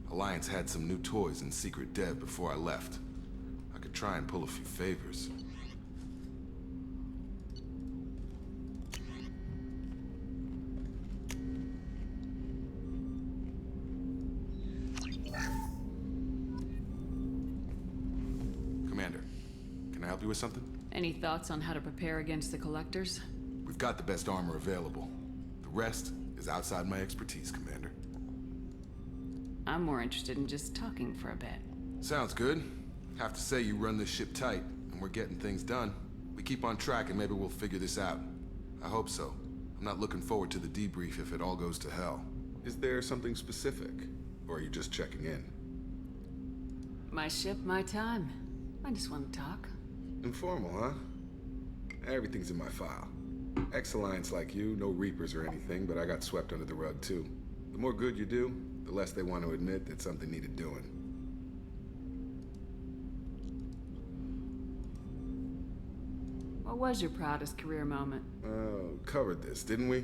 Alliance had some new toys in secret dev before I left. I could try and pull a few favors. Commander, can I help you with something?
Any thoughts on how to prepare against the Collectors?
We've got the best armor available. The rest is outside my expertise, Commander.
I'm more interested in just talking for a bit.
Sounds good. Have to say you run this ship tight, and we're getting things done. We keep on track and maybe we'll figure this out. I hope so. I'm not looking forward to the debrief if it all goes to hell. Is there something specific? Or are you just checking in?
My ship, my time. I just want to talk.
Informal, huh? Everything's in my file. Ex-Alliance like you, no Reapers or anything, but I got swept under the rug too. The more good you do, the less they want to admit that something needed doing.
What was your proudest career moment?
Covered this, didn't we?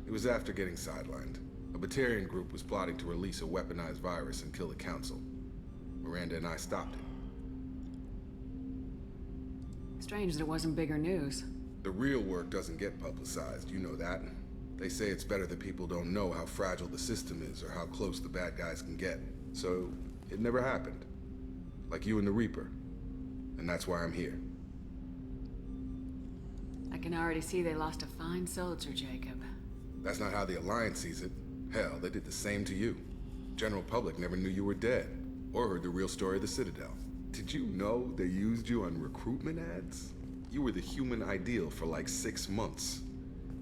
It was after getting sidelined. A Batarian group was plotting to release a weaponized virus and kill the Council. Miranda and I stopped it.
Strange that it wasn't bigger news.
The real work doesn't get publicized, you know that. They say it's better that people don't know how fragile the system is or how close the bad guys can get. So, it never happened. Like you and the Reaper. And that's why I'm here.
I can already see they lost a fine soldier, Jacob.
That's not how the Alliance sees it. Hell, they did the same to you. General public never knew you were dead, or heard the real story of the Citadel. Did you know they used you on recruitment ads? You were the human ideal for like 6 months.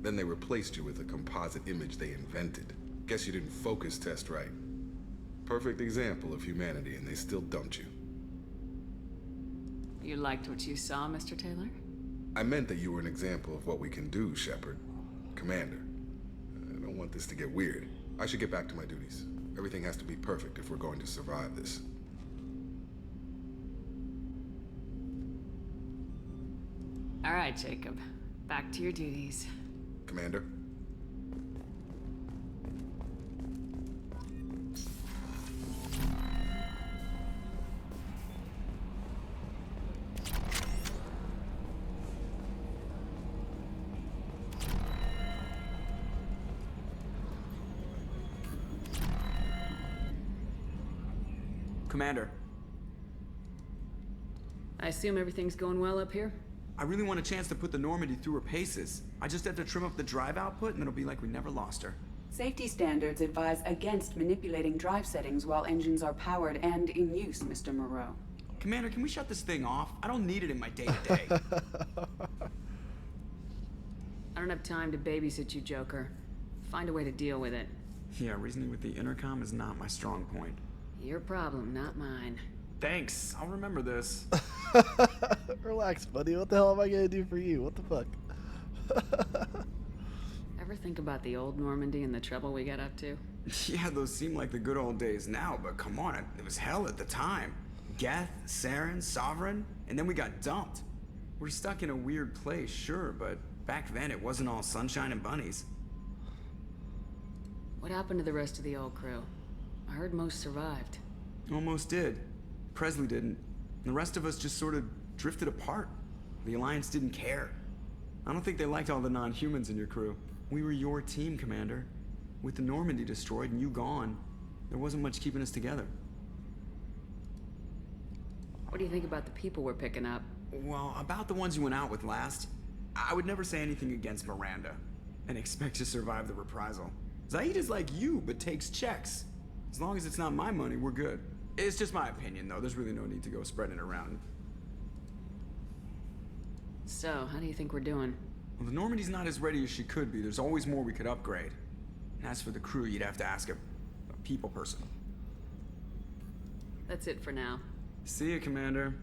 Then they replaced you with a composite image they invented. Guess you didn't focus test right. Perfect example of humanity, and they still dumped you.
You liked what you saw, Mr. Taylor?
I meant that you were an example of what we can do, Shepard. Commander. I don't want this to get weird. I should get back to my duties. Everything has to be perfect if we're going to survive this.
All right, Jacob. Back to your duties.
Commander?
Commander.
I assume everything's going well up here?
I really want a chance to put the Normandy through her paces. I just have to trim up the drive output and it'll be like we never lost her.
Safety standards advise against manipulating drive settings while engines are powered and in use, Mr. Moreau.
Commander, can we shut this thing off? I don't need it in my day-to-day.
I don't have time to babysit you, Joker. Find a way to deal with it.
Yeah, reasoning with the intercom is not my strong point.
Your problem, not mine.
Thanks, I'll remember this.
Relax, buddy. What the hell am I gonna do for you? What the fuck?
Ever think about the old Normandy and the trouble we got up to?
Yeah, those seem like the good old days now, but come on, it was hell at the time. Geth, Saren, Sovereign, and then we got dumped. We're stuck in a weird place, sure, but back then it wasn't all sunshine and bunnies.
What happened to the rest of the old crew? I heard most survived.
Almost did. Presley didn't. The rest of us just sort of drifted apart. The Alliance didn't care. I don't think they liked all the non-humans in your crew. We were your team, Commander. With the Normandy destroyed and you gone, there wasn't much keeping us together.
What do you think about the people we're picking up?
Well, about the ones you went out with last, I would never say anything against Miranda and expect to survive the reprisal. Zaid is like you, but takes checks. As long as it's not my money, we're good. It's just my opinion, though. There's really no need to go spreading it around.
So, how do you think we're doing?
Well, the Normandy's not as ready as she could be. There's always more we could upgrade. And as for the crew, you'd have to ask a people person.
That's it for now.
See you, Commander.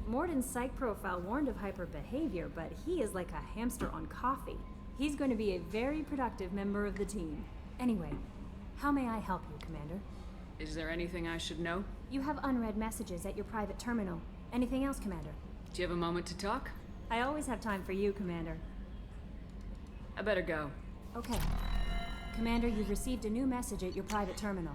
Morden's psych profile warned of hyper behavior, but he is like a hamster on coffee. He's going to be a very productive member of the team. Anyway, how may I help you, Commander?
Is there anything I should know?
You have unread messages at your private terminal. Anything else, Commander?
Do you have a moment to talk?
I always have time for you, Commander.
I better go.
Okay. Commander, you've received a new message at your private terminal.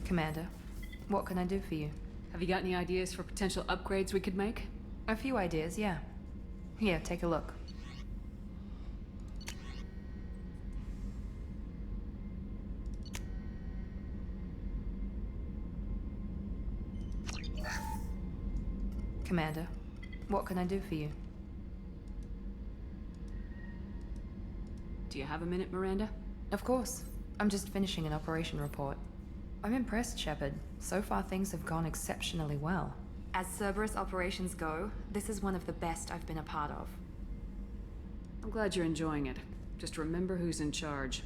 Commander, what can I do for you?
Have you got any ideas for potential upgrades we could make?
A few ideas, yeah. Here, take a look. Commander, what can I do for you?
Do you have a minute, Miranda?
Of course. I'm just finishing an operation report. I'm impressed, Shepard. So far things have gone exceptionally well. As Cerberus operations go, this is one of the best I've been a part of.
I'm glad you're enjoying it. Just remember who's in charge.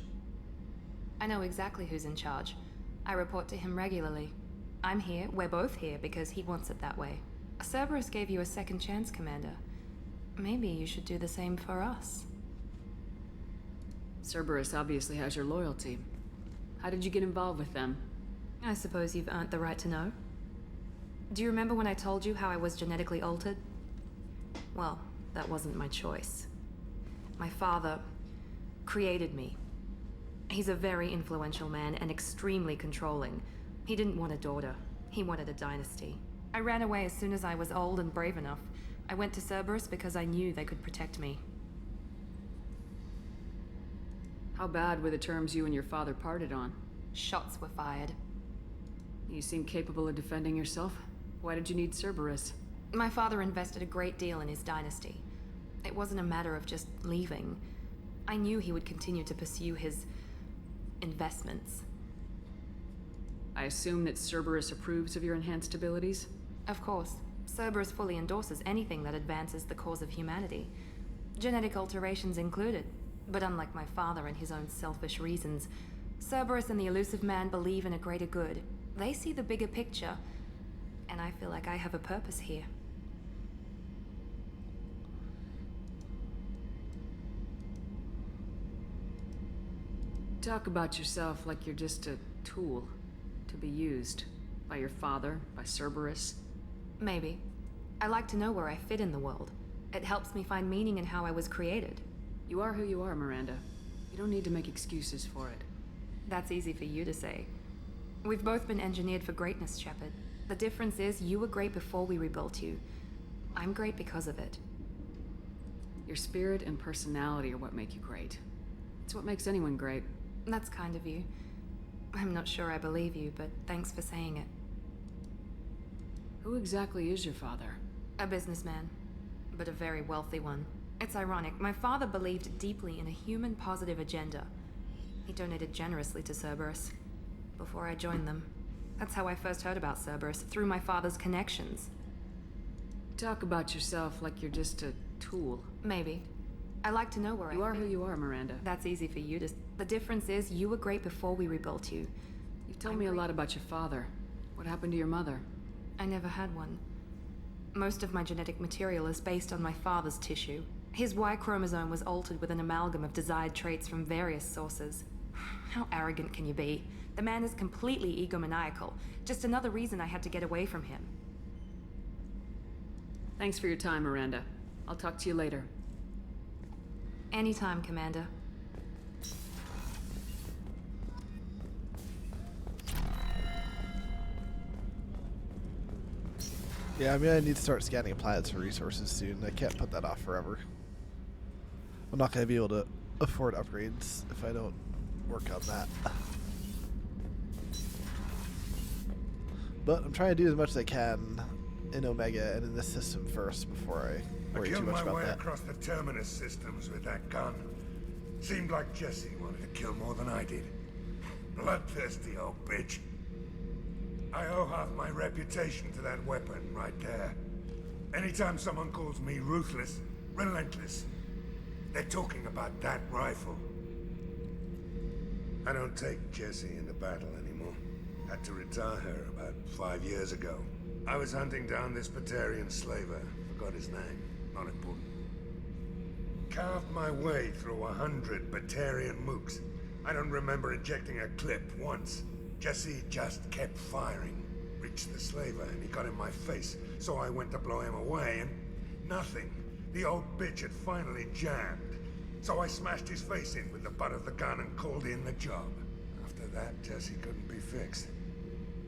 I know exactly who's in charge. I report to him regularly. I'm here, we're both here, because he wants it that way. Cerberus gave you a second chance, Commander. Maybe you should do the same for us.
Cerberus obviously has your loyalty. How did you get involved with them?
I suppose you've earned the right to know. Do you remember when I told you how I was genetically altered? Well, that wasn't my choice. My father created me. He's a very influential man and extremely controlling. He didn't want a daughter. He wanted a dynasty. I ran away as soon as I was old and brave enough. I went to Cerberus because I knew they could protect me.
How bad were the terms you and your father parted on?
Shots were fired.
You seem capable of defending yourself. Why did you need Cerberus?
My father invested a great deal in his dynasty. It wasn't a matter of just leaving. I knew he would continue to pursue his investments.
I assume that Cerberus approves of your enhanced abilities?
Of course. Cerberus fully endorses anything that advances the cause of humanity. Genetic alterations included. But unlike my father and his own selfish reasons, Cerberus and the Elusive Man believe in a greater good. They see the bigger picture, and I feel like I have a purpose here.
Talk about yourself like you're just a tool to be used by your father, by Cerberus.
Maybe. I like to know where I fit in the world. It helps me find meaning in how I was created.
You are who you are, Miranda. You don't need to make excuses for it.
That's easy for you to say. We've both been engineered for greatness, Shepard. The difference is you were great before we rebuilt you. I'm great because of it.
Your spirit and personality are what make you great. It's what makes anyone great.
That's kind of you. I'm not sure I believe you, but thanks for saying it.
Who exactly is your father?
A businessman, but a very wealthy one. It's ironic. My father believed deeply in a human-positive agenda. He donated generously to Cerberus before I joined them. That's how I first heard about Cerberus, through my father's connections.
Talk about yourself like you're just a tool.
Maybe. I like to know where I
You are
fit.
who you are, Miranda.
That's easy for you to... The difference is you were great before we rebuilt you.
You've told me a lot about your father. What happened to your mother?
I never had one. Most of my genetic material is based on my father's tissue. His Y chromosome was altered with an amalgam of desired traits from various sources. How arrogant can you be? The man is completely egomaniacal. Just another reason I had to get away from him.
Thanks for your time, Miranda. I'll talk to you later.
Anytime, Commander.
Yeah, I mean, I need to start scanning planets for resources soon. I can't put that off forever. I'm not going to be able to afford upgrades if I don't work on that. But I'm trying to do as much as I can in Omega and in this system first before I worry too much about
I killed my way
that.
across the Terminus systems with that gun. Seemed like Jesse wanted to kill more than I did. Bloodthirsty old bitch. I owe half my reputation to that weapon right there. Anytime someone calls me ruthless, relentless, they're talking about that rifle. I don't take Jessie into battle anymore. Had to retire her about 5 years ago. I was hunting down this Batarian slaver. Forgot his name. Not important. Carved my way through 100 Batarian mooks. I don't remember ejecting a clip once. Jesse just kept firing. Reached the slaver and he got in my face, so I went to blow him away and nothing. The old bitch had finally jammed. So I smashed his face in with the butt of the gun and called in the job. After that, Jesse couldn't be fixed.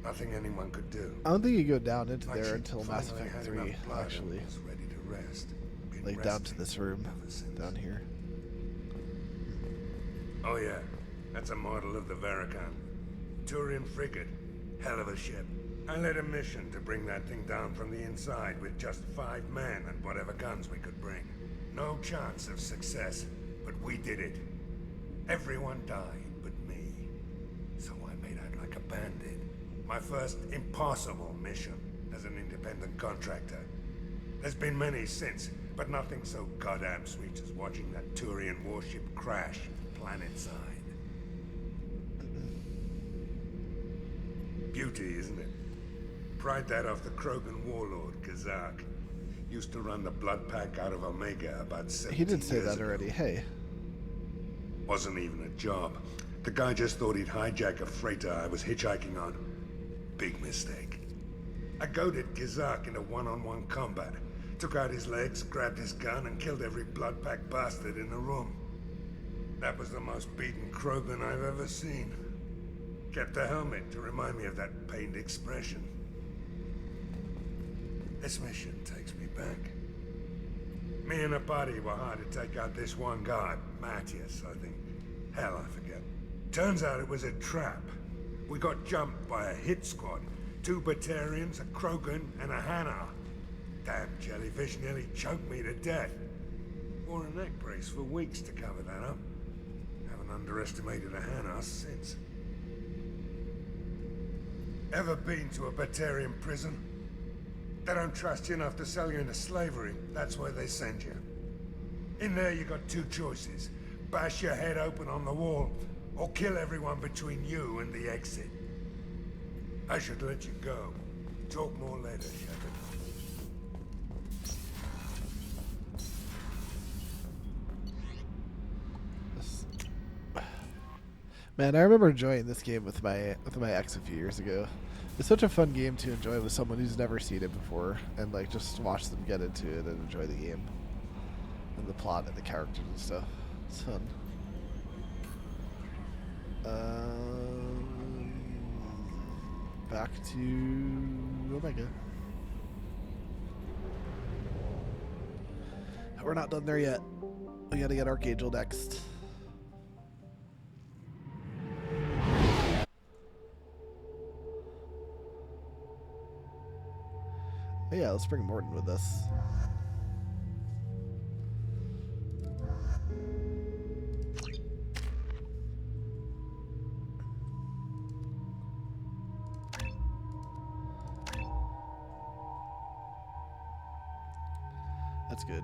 Nothing anyone could do.
I don't think you go down into
Like
there
she'd
until Mass
finally
Effect
had
3,
enough blood and
actually.
was ready to rest. Been
Like down to
resting
this room,
ever since.
down here.
Oh yeah, that's a model of the Veracon. Turian frigate. Hell of a ship. I led a mission to bring that thing down from the inside with just 5 men and whatever guns we could bring. No chance of success, but we did it. Everyone died but me. So I made out like a bandit. My first impossible mission. as an independent contractor. There's been many since, but nothing so goddamn sweet as watching that Turian warship crash planetside. Beauty, isn't it? Pried that off the Krogan warlord, Kazak. Used to run the blood pack out of Omega about 17
He did say
years
that
ago.
already. Hey.
Wasn't even a job. The guy just thought he'd hijack a freighter I was hitchhiking on. Big mistake. I goaded Kazak into one-on-one combat. Took out his legs, grabbed his gun, and killed every blood pack bastard in the room. That was the most beaten Krogan I've ever seen. Kept a helmet to remind me of that pained expression. This mission takes me back. Me and a buddy were hired to take out this one guy, Matthias, I think. Hell, I forget. Turns out it was a trap. We got jumped by a hit squad. 2 Batarians, a Krogan, and a Hanar. Damn jellyfish nearly choked me to death. Wore a neck brace for weeks to cover that up. Haven't underestimated a Hanar since. Ever been to a Batarian prison? They don't trust you enough to sell you into slavery. That's where they send you. In there you got 2 choices. Bash your head open on the wall, or kill everyone between you and the exit. I should let you go. Talk more later, Shepard.
Man, I remember enjoying this game with my ex a few years ago. It's such a fun game to enjoy with someone who's never seen it before, and like just watch them get into it and enjoy the game and the plot and the characters and stuff. It's fun. Back to Omega. We're not done there yet. We gotta get Archangel next. Yeah, let's bring Morton with us. That's good.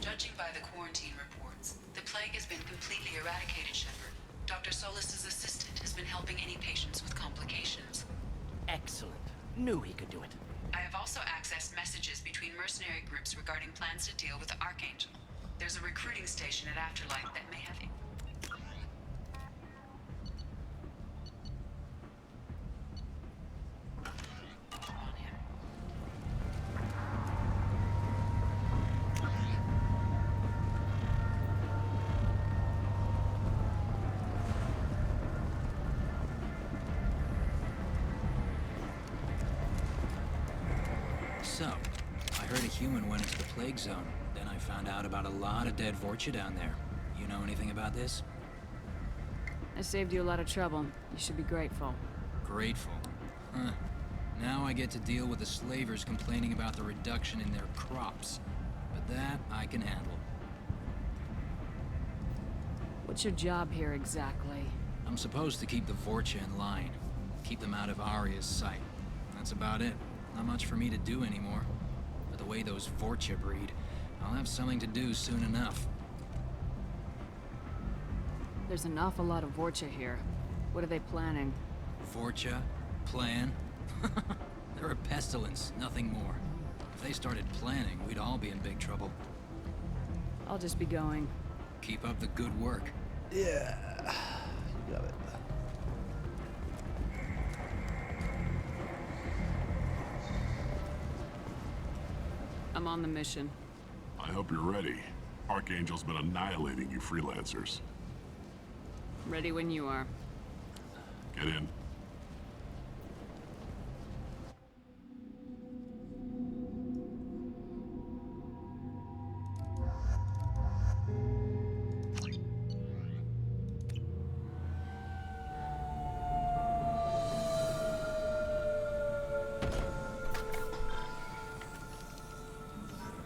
Judging by the quarantine reports, the plague has been completely eradicated, Shepard. Dr. Solis's assistant has been helping any patients with complications.
Excellent. Knew he could do it.
I have also accessed messages between mercenary groups regarding plans to deal with the Archangel. There's a recruiting station at Afterlight that may have...
So, I heard a human went into the plague zone. Then I found out about a lot of dead Vorcha down there. You know anything about this?
I saved you a lot of trouble. You should be grateful.
Grateful. Huh. Now I get to deal with the slavers complaining about the reduction in their crops. But that I can handle.
What's your job here exactly?
I'm supposed to keep the Vorcha in line. Keep them out of Arya's sight. That's about it. Not much for me to do anymore. But the way those Vorcha breed, I'll have something to do soon enough.
There's an awful lot of Vorcha here. What are they planning?
Vorcha? Plan? They're a pestilence, nothing more. If they started planning, we'd all be in big trouble.
I'll just be going.
Keep up the good work.
Yeah, you got it.
I'm on the mission.
I hope you're ready. Archangel's been annihilating you freelancers.
Ready when you are.
Get in.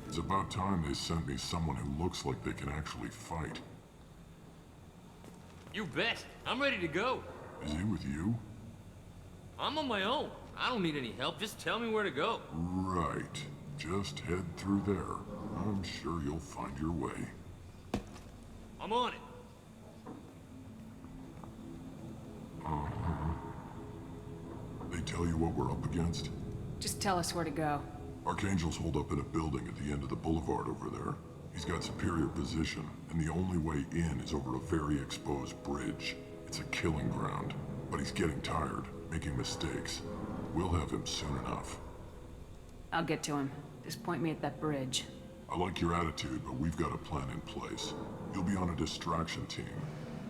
It's about time they sent me someone who looks like they can actually fight.
You bet. I'm ready to go.
Is he with you?
I'm on my own. I don't need any help. Just tell me where to go.
Right. Just head through there. I'm sure you'll find your way.
I'm on it.
Uh-huh. They tell you what we're up against?
Just tell us where to go.
Archangel's holed up in a building at the end of the boulevard over there. He's got superior position, and the only way in is over a very exposed bridge. It's a killing ground, but he's getting tired, making mistakes. We'll have him soon enough.
I'll get to him. Just point me at that bridge.
I like your attitude, but we've got a plan in place. You'll be on a distraction team.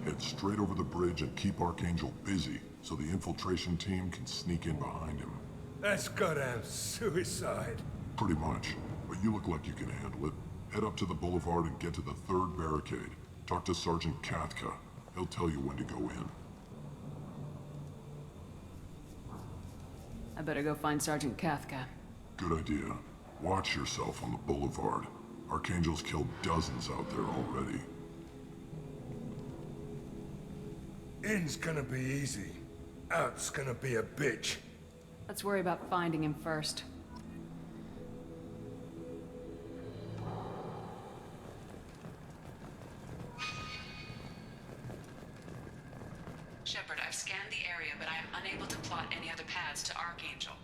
Head straight over the bridge and keep Archangel busy, so the infiltration team can sneak in behind him.
That's goddamn suicide.
Pretty much, but you look like you can handle it. Head up to the boulevard and get to the 3rd barricade. Talk to Sergeant Kathka. He'll tell you when to go in.
I better go find Sergeant Kathka.
Good idea. Watch yourself on the boulevard. Archangel's killed dozens out there already.
In's gonna be easy. Out's gonna be a bitch.
Let's worry about finding him first.
Shepard, I've scanned the area, but I am unable to plot any other paths to Archangel.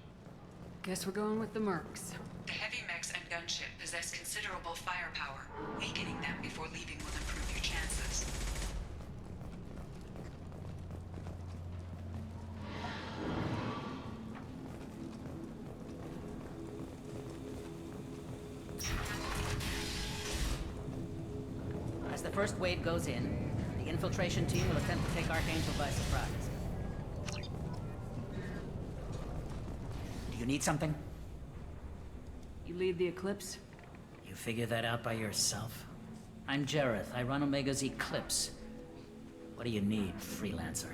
Guess we're going with the mercs.
The heavy mechs and gunship possess considerable firepower. Weakening them before leaving will improve your chances.
As the first wave goes in, the infiltration team will attempt to take Archangel by surprise. Do you need something?
You lead the Eclipse?
You figure that out by yourself? I'm Jareth. I run Omega's Eclipse. What do you need, freelancer?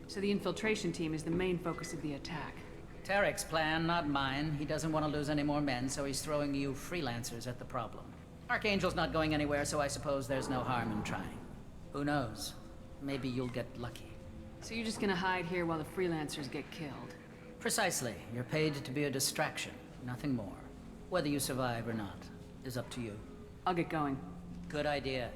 So the infiltration team is the main focus of the attack.
Tarek's plan, not mine. He doesn't want to lose any more men, so he's throwing you freelancers at the problem. Archangel's not going anywhere, so I suppose there's no harm in trying. Who knows? Maybe you'll get lucky.
So you're just gonna hide here while the freelancers get killed?
Precisely. You're paid to be a distraction, nothing more. Whether you survive or not is up to you.
I'll get going.
Good idea.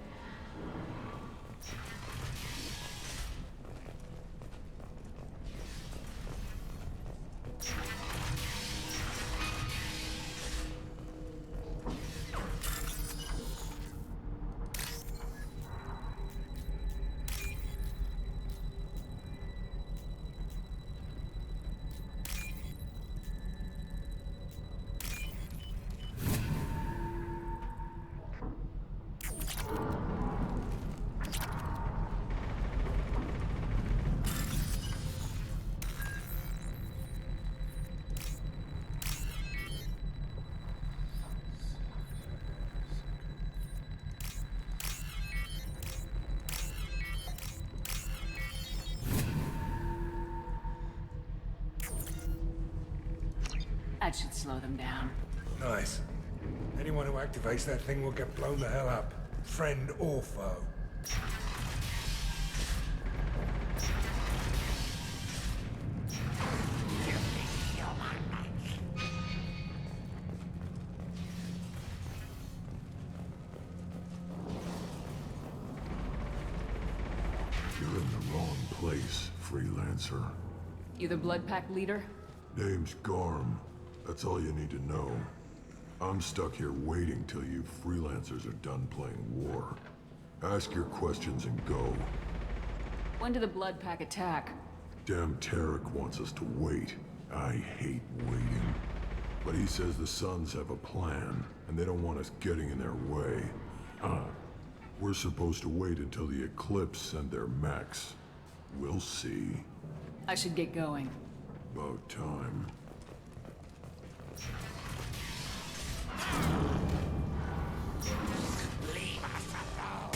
That should slow them down.
Nice. Anyone who activates that thing will get blown the hell up. Friend or foe.
You're in the wrong place, freelancer.
You the Blood Pack leader?
Name's Garm. That's all you need to know. I'm stuck here waiting till you freelancers are done playing war. Ask your questions and go.
When do the Blood Pack attack?
Damn Tarek wants us to wait. I hate waiting. But he says the Suns have a plan, and they don't want us getting in their way. We're supposed to wait until the Eclipse send their mechs. We'll see.
I should get going.
About time.
Leave us alone.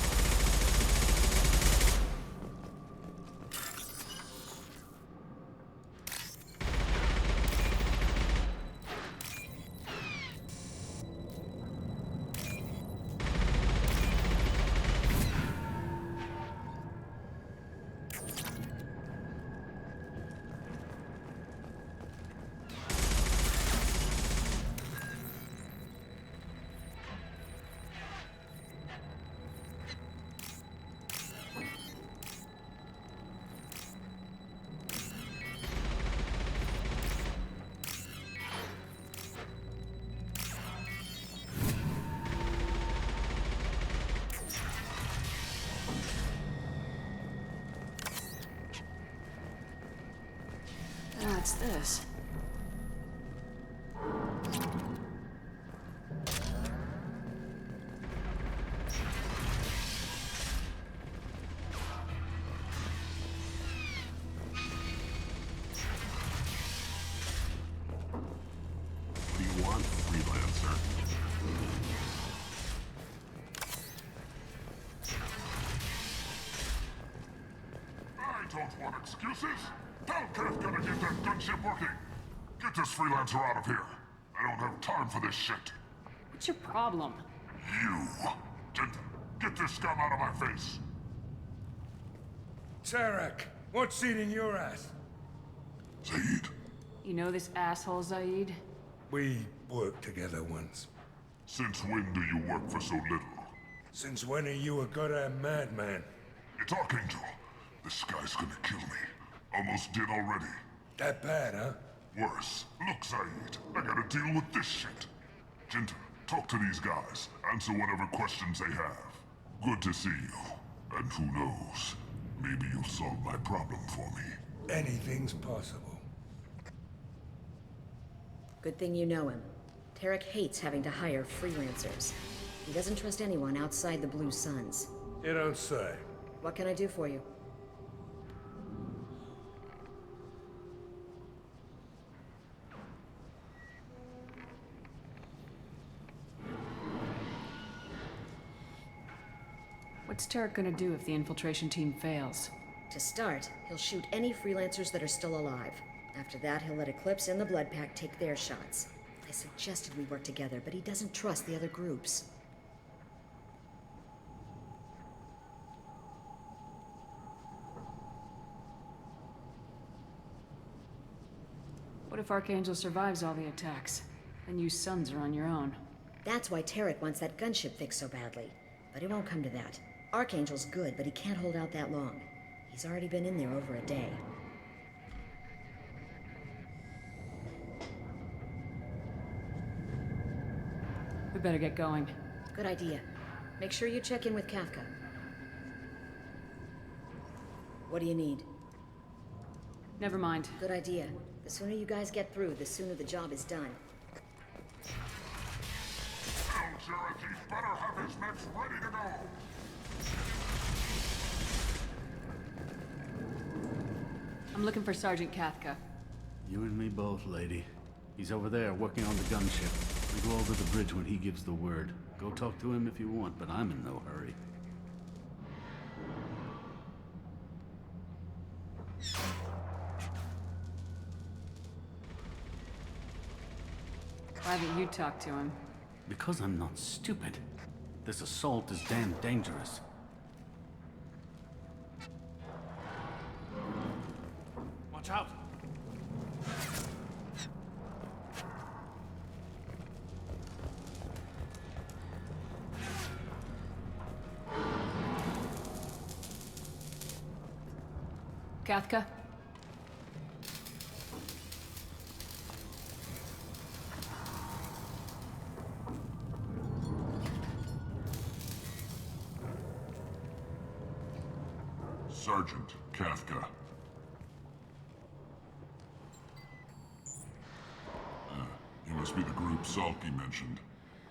What's this?
What do you want, freelancer? I don't want excuses. Tell Kafka to get that gunship working. Get this freelancer out of here. I don't have time for this shit.
What's your problem?
You. Get this scum out of my face.
Tarek, what's eating your ass?
Zaid.
You know this asshole, Zaid?
We worked together once.
Since when do you work for so little?
Since when are you a goddamn madman?
It's Archangel. This guy's gonna kill me. Almost did already.
That bad, huh?
Worse. Look, Zaid, I gotta deal with this shit. Jinta, talk to these guys. Answer whatever questions they have. Good to see you. And who knows, maybe you'll solve my problem for me.
Anything's possible.
Good thing you know him. Tarek hates having to hire freelancers. He doesn't trust anyone outside the Blue Suns.
You don't say.
What can I do for you?
What's Tarek gonna do if the infiltration team fails?
To start, he'll shoot any freelancers that are still alive. After that, he'll let Eclipse and the Blood Pack take their shots. I suggested we work together, but he doesn't trust the other groups.
What if Archangel survives all the attacks? Then you Sons are on your own.
That's why Tarek wants that gunship fixed so badly. But it won't come to that. Archangel's good, but he can't hold out that long. He's already been in there over a day.
We better get going.
Good idea. Make sure you check in with Kafka. What do you need?
Never mind.
Good idea. The sooner you guys get through, the sooner the job is done.
Cherokee better have his meds ready to go.
I'm looking for Sergeant Kafka.
You and me both, lady. He's over there working on the gunship. We go over the bridge when he gives the word. Go talk to him if you want, but I'm in no hurry.
Why haven't you talked to him?
Because I'm not stupid. This assault is damn dangerous.
Watch out!
Kafka?
Sergeant Kafka. You must be the group Salky mentioned.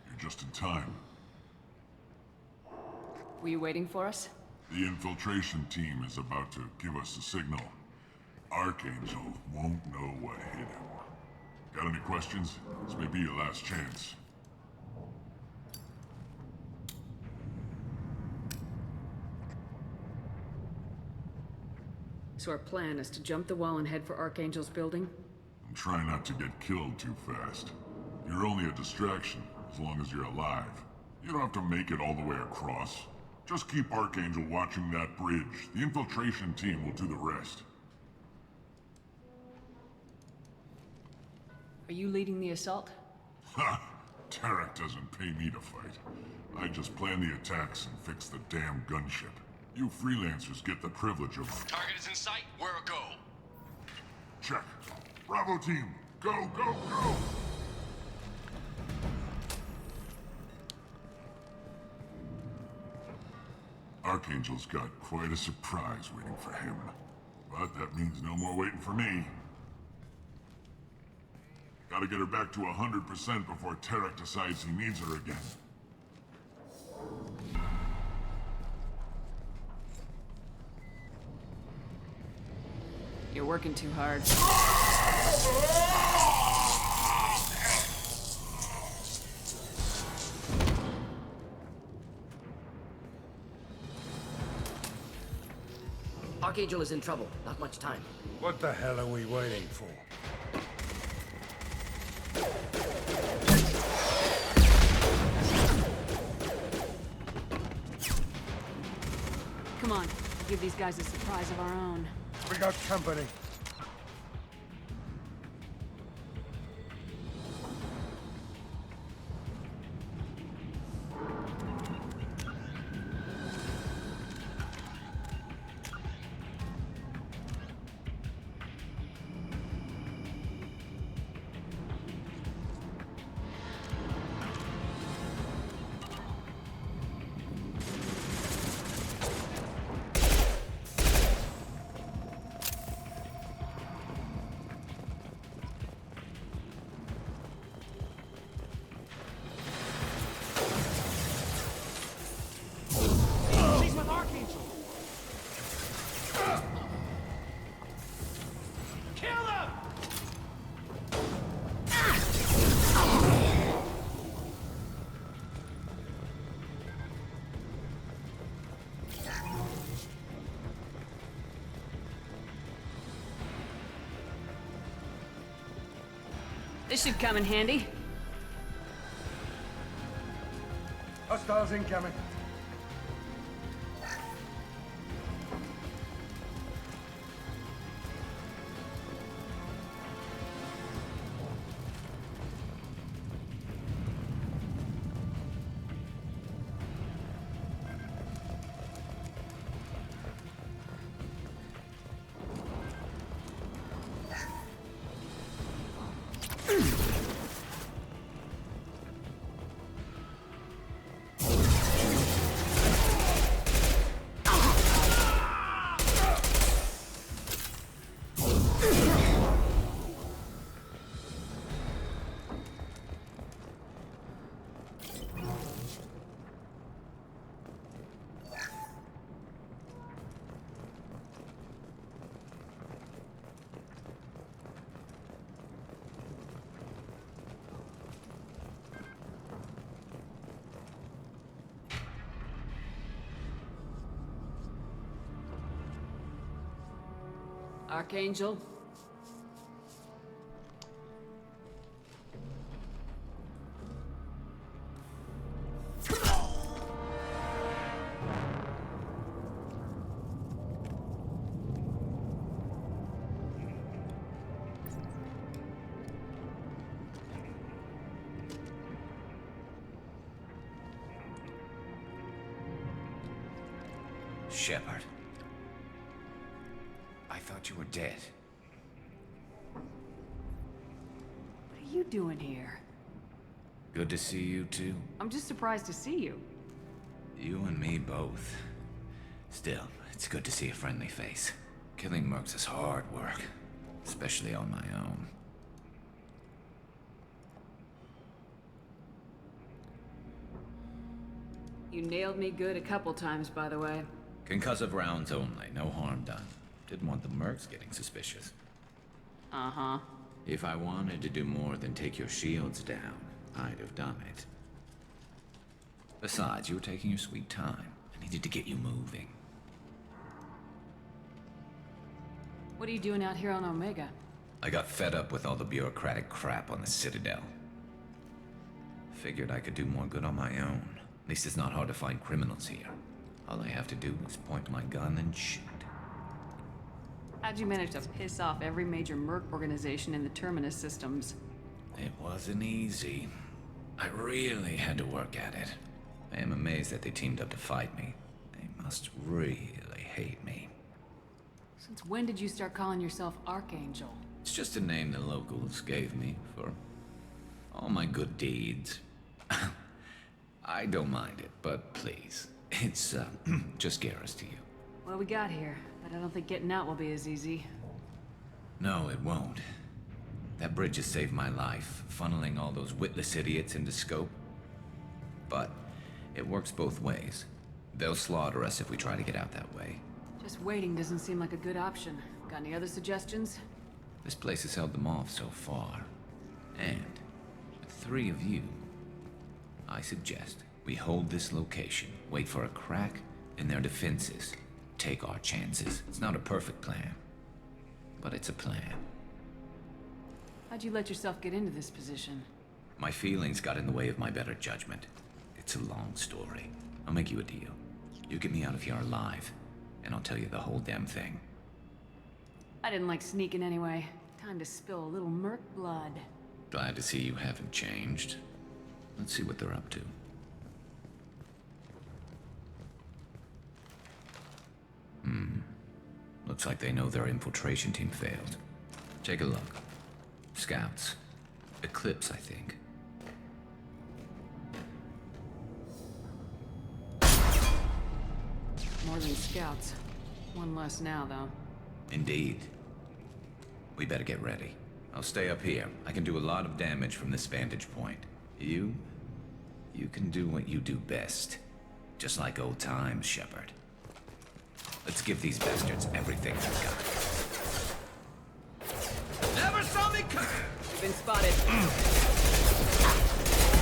You're just in time.
Were you waiting for us?
The infiltration team is about to give us a signal. Archangel won't know what hit him. Got any questions? This may be your last chance.
So our plan is to jump the wall and head for Archangel's building?
And try not to get killed too fast. You're only a distraction, as long as you're alive. You don't have to make it all the way across. Just keep Archangel watching that bridge. The infiltration team will do the rest.
Are you leading the assault?
Ha! Tarek doesn't pay me to fight. I just plan the attacks and fix the damn gunship. You freelancers get the privilege of...
Target is in sight. Where a go?
Check. Bravo team, go, go, go! Archangel's got quite a surprise waiting for him. But that means no more waiting for me. Gotta get her back to 100% before Tarek decides he needs her again.
You're working too hard.
Archangel is in trouble. Not much time.
What the hell are we waiting for?
Come on, give these guys a surprise of our own.
We got company.
This should come in handy.
Hostiles incoming.
Archangel?
Shepard. I thought you were dead.
What are you doing here?
Good to see you too.
I'm just surprised to see you.
You and me both. Still, it's good to see a friendly face. Killing mercs is hard work, especially on my own.
You nailed me good a couple times, by the way.
Concussive rounds only, no harm done. Didn't want the mercs getting suspicious.
Uh-huh.
If I wanted to do more than take your shields down, I'd have done it. Besides, you were taking your sweet time. I needed to get you moving.
What are you doing out here on Omega?
I got fed up with all the bureaucratic crap on the Citadel. Figured I could do more good on my own. At least it's not hard to find criminals here. All I have to do is point my gun and shoot.
How'd you manage to piss off every major merc organization in the Terminus systems?
It wasn't easy. I really had to work at it. I am amazed that they teamed up to fight me. They must really hate me.
Since when did you start calling yourself Archangel?
It's just a name the locals gave me for all my good deeds. I don't mind it, but please, it's just Garrus to you.
What we got here, but I don't think getting out will be as easy.
No, it won't. That bridge has saved my life, funneling all those witless idiots into scope. But it works both ways. They'll slaughter us if we try to get out that way.
Just waiting doesn't seem like a good option. Got any other suggestions?
This place has held them off so far. And with 3 of you, I suggest we hold this location, wait for a crack in their defenses, take our chances. It's not a perfect plan, but it's a plan.
How'd you let yourself get into this position?
My feelings got in the way of my better judgment. It's a long story. I'll make you a deal. You get me out of here alive, and I'll tell you the whole damn thing.
I didn't like sneaking anyway. Time to spill a little merc blood.
Glad to see you haven't changed. Let's see what they're up to. Looks like they know their infiltration team failed. Take a look. Scouts. Eclipse, I think.
More than scouts. One less now, though.
Indeed. We better get ready. I'll stay up here. I can do a lot of damage from this vantage point. You can do what you do best. Just like old times, Shepard. Let's give these bastards everything they've got.
Never saw me come!
You've been spotted.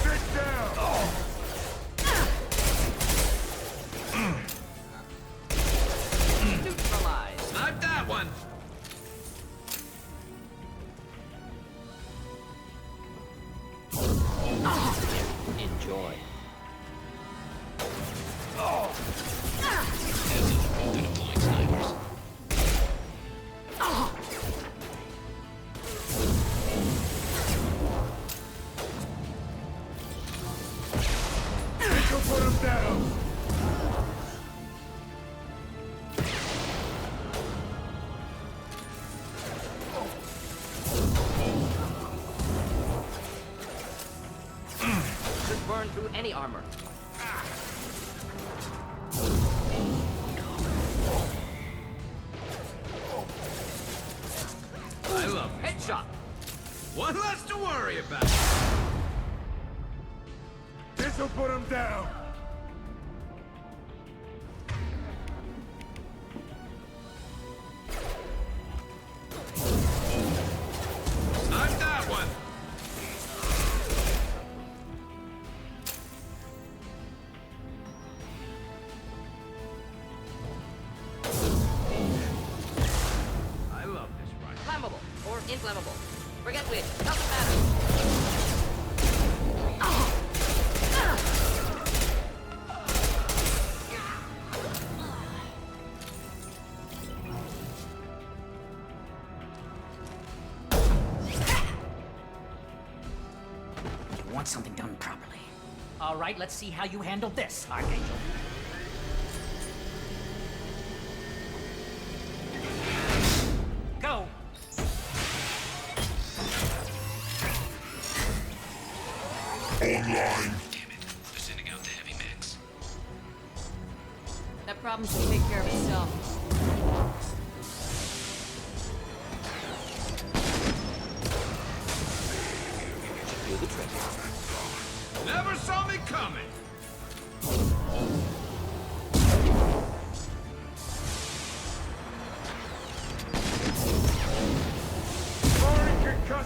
Sit down!
Neutralized.
Snipe that one!
Enjoy.
Put him down!
Should burn through any armor.
I love it.
Headshot.
One less to worry about.
This'll put him down!
Snipe that one! I love this ride.
Flammable or inflammable. Forget which. Doesn't matter. You want something done properly. All right, let's see how you handle this, Archangel. Go!
Online.
Damn it. They're sending out the heavy mix.
That problem should take care of itself.
Do the trick. Never saw me coming!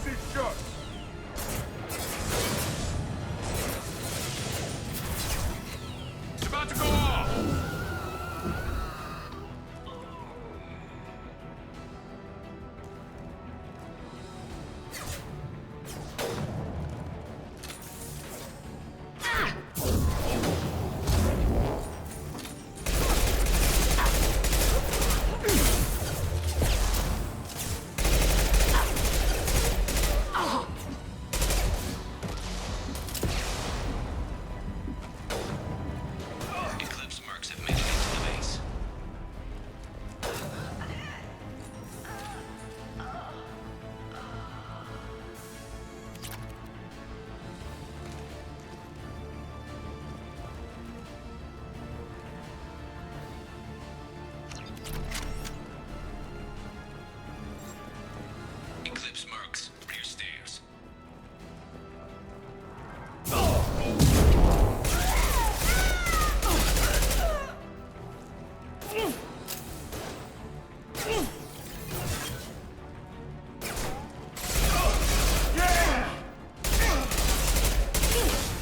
these shut! It's about to go off!
Eclipse mercs have made it into the base. Eclipse mercs, rear stairs.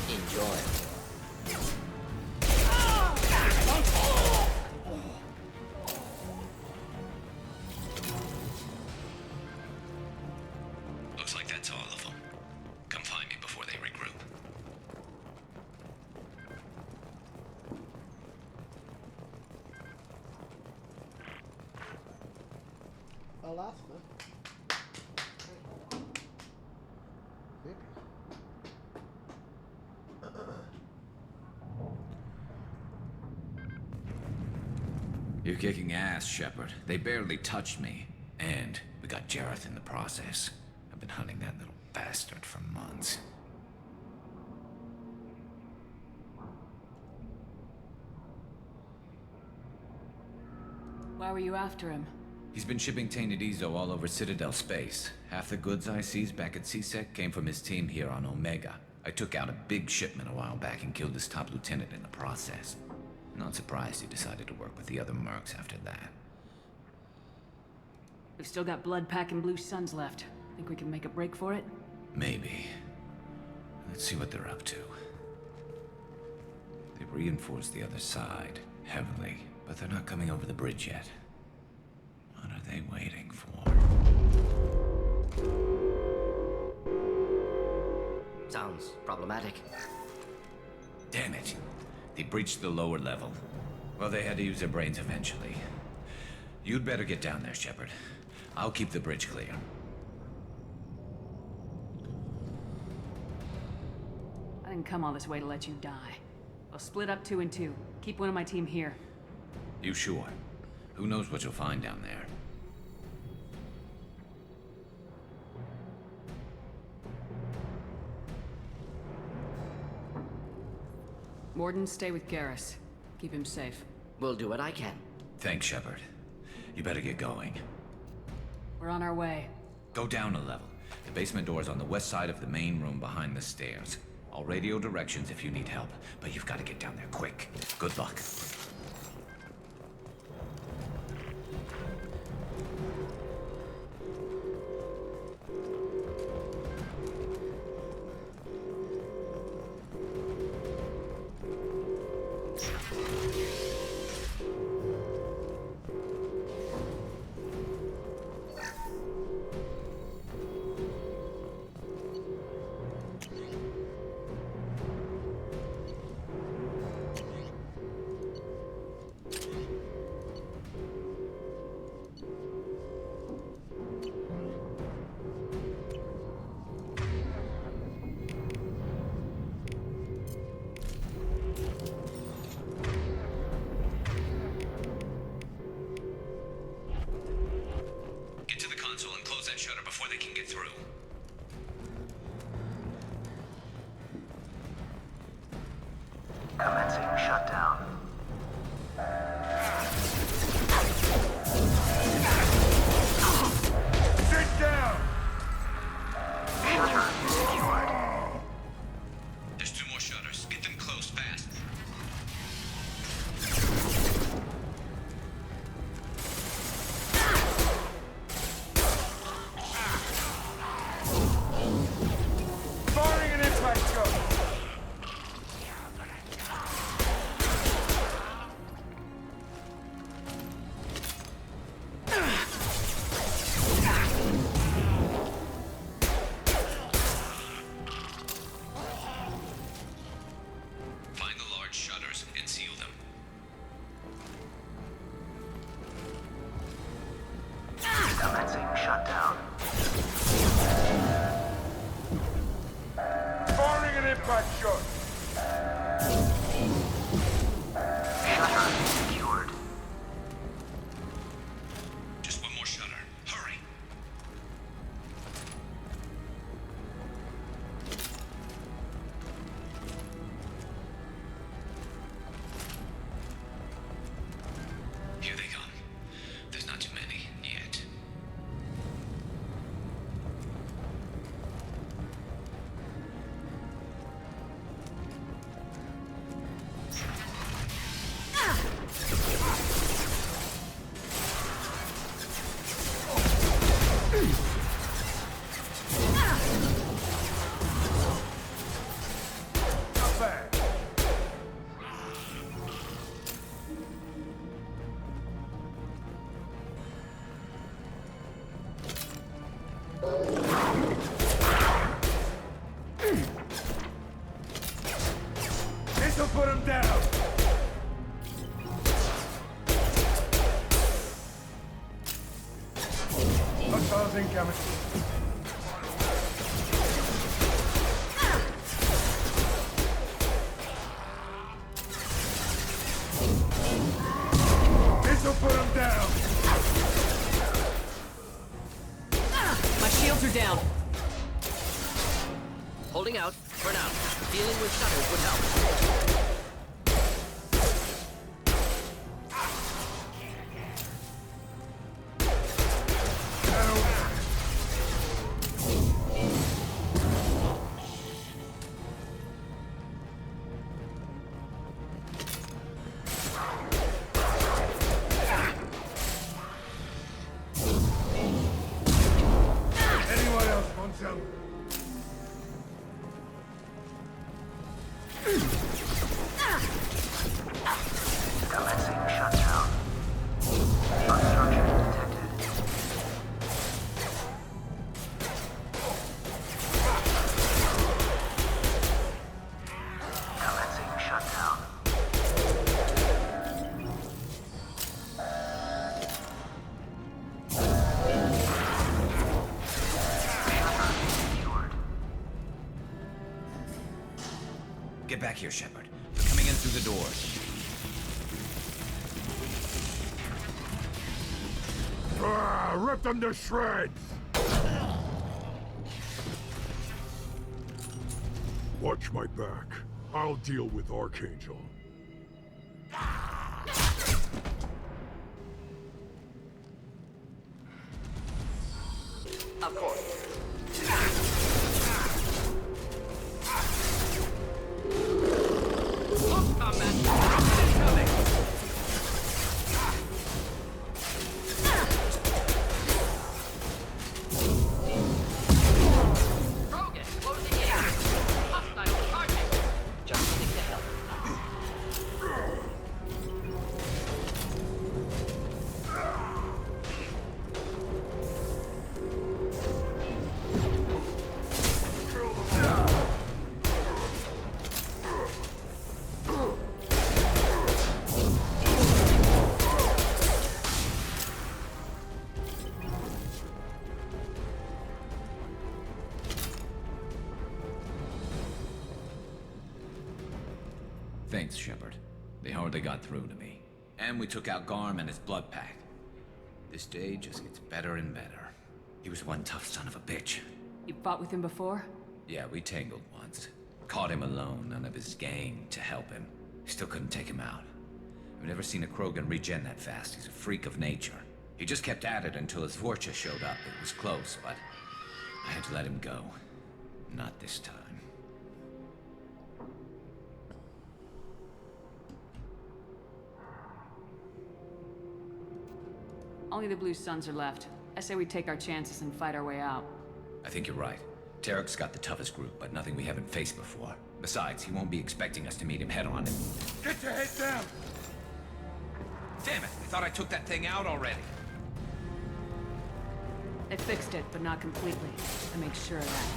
Enjoy.
Looks like that's all of them. Come find me before they regroup.
Alaska. Maybe.
You're kicking ass, Shepard. They barely touched me. And we got Jareth in the process. I've been hunting that little bastard for months.
Why were you after him?
He's been shipping tainted Ezo all over Citadel space. Half the goods I seized back at CSEC came from his team here on Omega. I took out a big shipment a while back and killed his top lieutenant in the process. Not surprised he decided to work with the other mercs after that.
We've still got Blood Pack and Blue Suns left. Think we can make a break for it?
Maybe. Let's see what they're up to. They've reinforced the other side, heavily, but they're not coming over the bridge yet. What are they waiting for?
Sounds problematic.
Damn it. They breached the lower level. Well, they had to use their brains eventually. You'd better get down there, Shepard. I'll keep the bridge clear.
I didn't come all this way to let you die. I'll split up 2 and 2. Keep one of my team here.
You sure? Who knows what you'll find down there?
Morden, stay with Garrus. Keep him safe.
We'll do what I can.
Thanks, Shepard. You better get going.
We're on our way.
Go down a level. The basement door's on the west side of the main room behind the stairs. I'll radio directions if you need help, but you've got to get down there quick. Good luck.
Commencing shutdown.
Firing an impact shot!
Shutter secured.
Just one more shutter. Hurry. Here they come. There's not too many yet.
Not bad. This'll put him down. Hostiles incoming. This'll put him down.
My shields are down. Holding out for now. Dealing with shutters would help.
Anyone else want some?
Commencing shutdown. Obstruction detected. Commencing shutdown.
Get back here, Shepard. They're coming in through the doors.
Rip them to shreds! Watch my back. I'll deal with Archangel.
Of course. Look, combat! Incoming! Krogan, closing in! Hostile charging! Just stick to help.
Thanks, Shepard. They hardly got through to me. And we took out Garm and his blood pack. This day just gets better and better. He was one tough son of a bitch.
You fought with him before?
Yeah, we tangled once. Caught him alone, none of his gang to help him. Still couldn't take him out. I've never seen a Krogan regen that fast. He's a freak of nature. He just kept at it until his Vorcha showed up. It was close, but I had to let him go. Not this time.
Only the Blue Suns are left. I say we take our chances and fight our way out.
I think you're right. Tarek's got the toughest group, but nothing we haven't faced before. Besides, he won't be expecting us to meet him head-on.
Get your head down!
Damn it! I thought I took that thing out already.
They fixed it, but not completely. I make sure of that.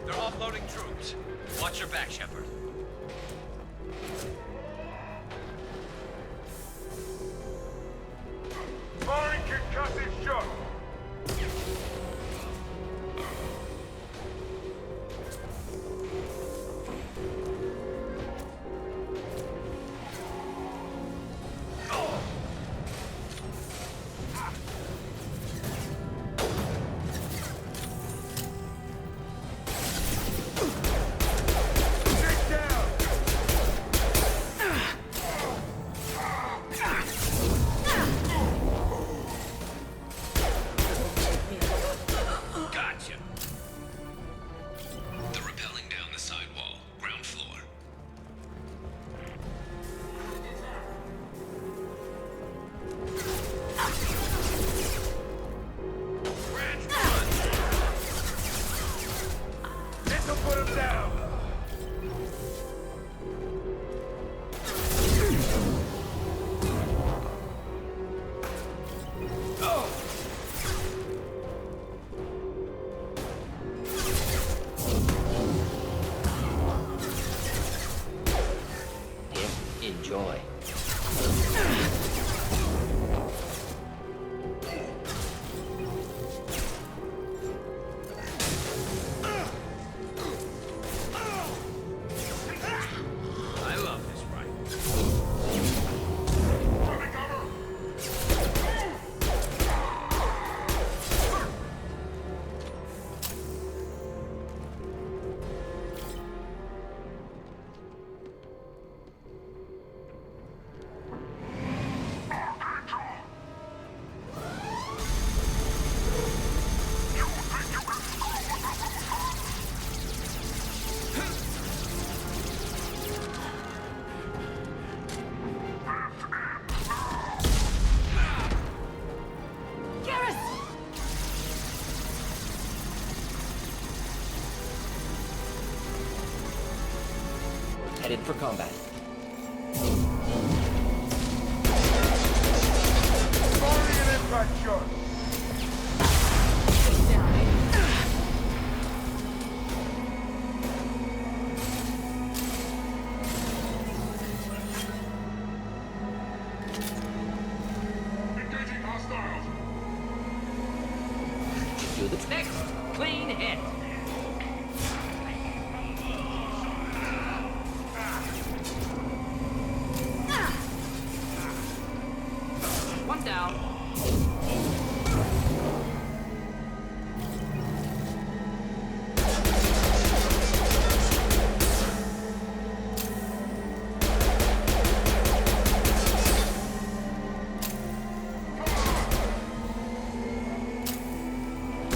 They're offloading troops. Watch your back, Shepard.
Firing concussive
Reunited for combat.
Firing an impact shot!
Engaging hostiles!
Do the next clean hit. One down.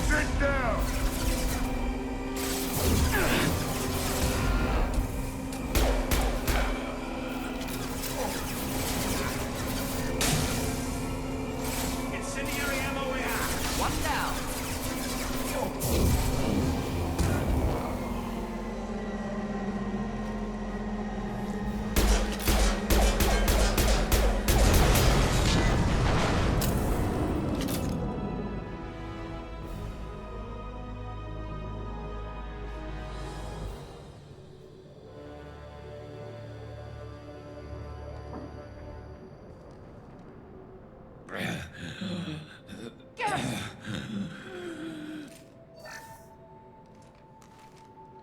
Sit down!
Incendiary ammo we have.
One down.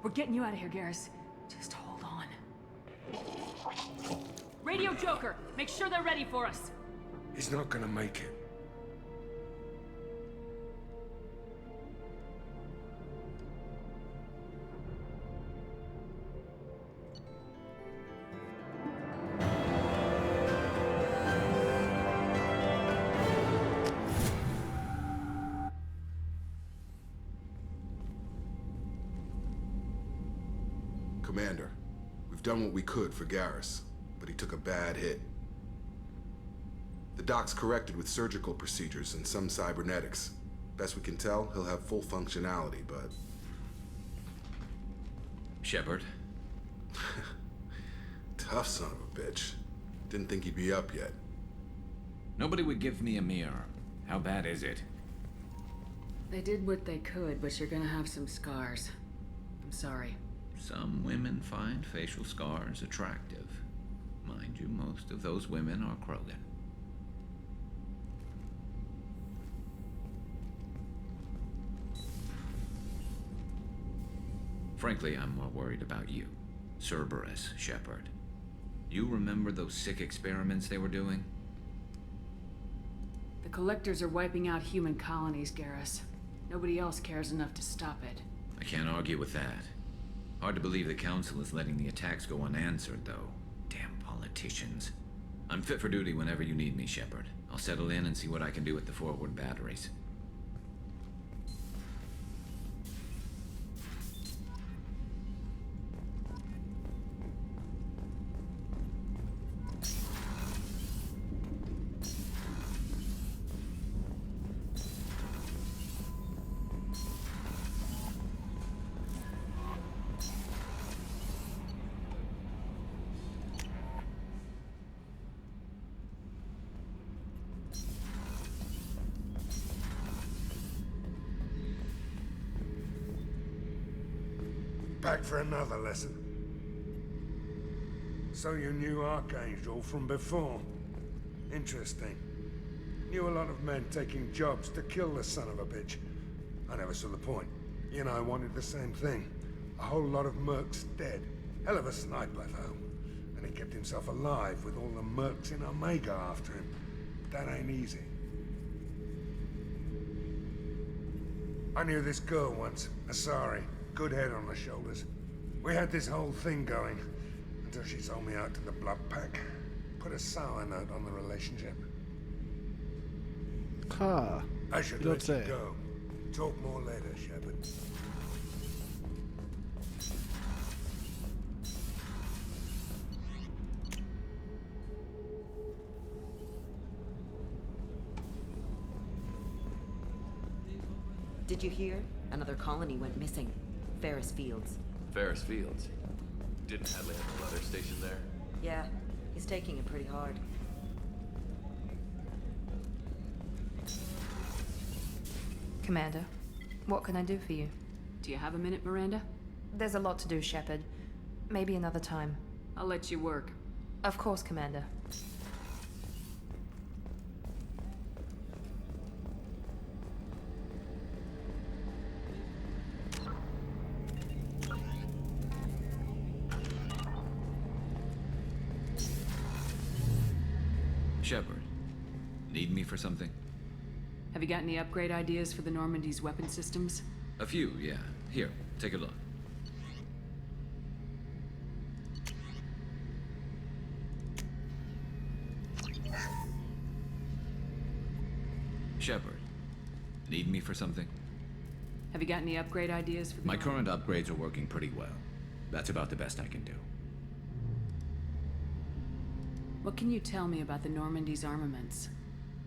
We're getting you out of here, Garrus. Just hold on. Radio Joker, make sure they're ready for us.
He's not gonna make it.
Commander, we've done what we could for Garrus, but he took a bad hit. The doc's corrected with surgical procedures and some cybernetics. Best we can tell, he'll have full functionality, but...
Shepard?
Tough son of a bitch. Didn't think he'd be up yet.
Nobody would give me a mirror. How bad is it?
They did what they could, but you're gonna have some scars. I'm sorry.
Some women find facial scars attractive. Mind you, most of those women are Krogan. Frankly, I'm more worried about you. Cerberus, Shepard. You remember those sick experiments they were doing?
The Collectors are wiping out human colonies, Garrus. Nobody else cares enough to stop it.
I can't argue with that. Hard to believe the Council is letting the attacks go unanswered, though. Damn politicians. I'm fit for duty whenever you need me, Shepard. I'll settle in and see what I can do with the forward batteries.
Back for another lesson. So you knew Archangel from before. Interesting. Knew a lot of men taking jobs to kill the son of a bitch. I never saw the point. You and I wanted the same thing. A whole lot of mercs dead. Hell of a sniper, though. And he kept himself alive with all the mercs in Omega after him. That ain't easy. I knew this girl once, Asari. Good head on her shoulders. We had this whole thing going until she sold me out to the Blood Pack. Put a sour note on the relationship.
Huh.
I should
You don't
let you
say.
go. Talk more later, Shepard.
Did you hear? Another colony went missing. Ferris Fields.
Ferris Fields.
Didn't Hadley have a weather station there?
Yeah, he's taking it pretty hard.
Commander, what can I do for you?
Do you have a minute, Miranda?
There's a lot to do, Shepard. Maybe another time.
I'll let you work.
Of course, Commander.
Shepard, need me for something?
Have you got any upgrade ideas for the Normandy's weapon systems?
A few, yeah. Here, take a look. Shepard, need me for something?
Have you got any upgrade ideas for the
My current upgrades are working pretty well. That's about the best I can do.
What can you tell me about the Normandy's armaments?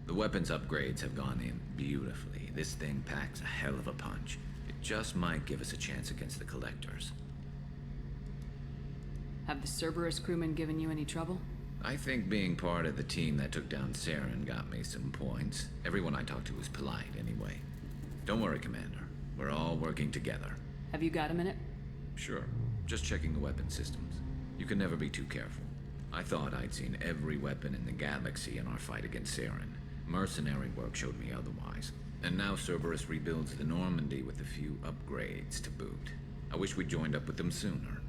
The weapons upgrades have gone in beautifully. This thing packs a hell of a punch. It just might give us a chance against the Collectors.
Have the Cerberus crewmen given you any trouble?
I think being part of the team that took down Saren got me some points. Everyone I talked to was polite anyway. Don't worry, Commander. We're all working together.
Have you got a minute?
Sure. Just checking the weapon systems. You can never be too careful. I thought I'd seen every weapon in the galaxy in our fight against Saren. Mercenary work showed me otherwise. And now Cerberus rebuilds the Normandy with a few upgrades to boot. I wish we'd joined up with them sooner.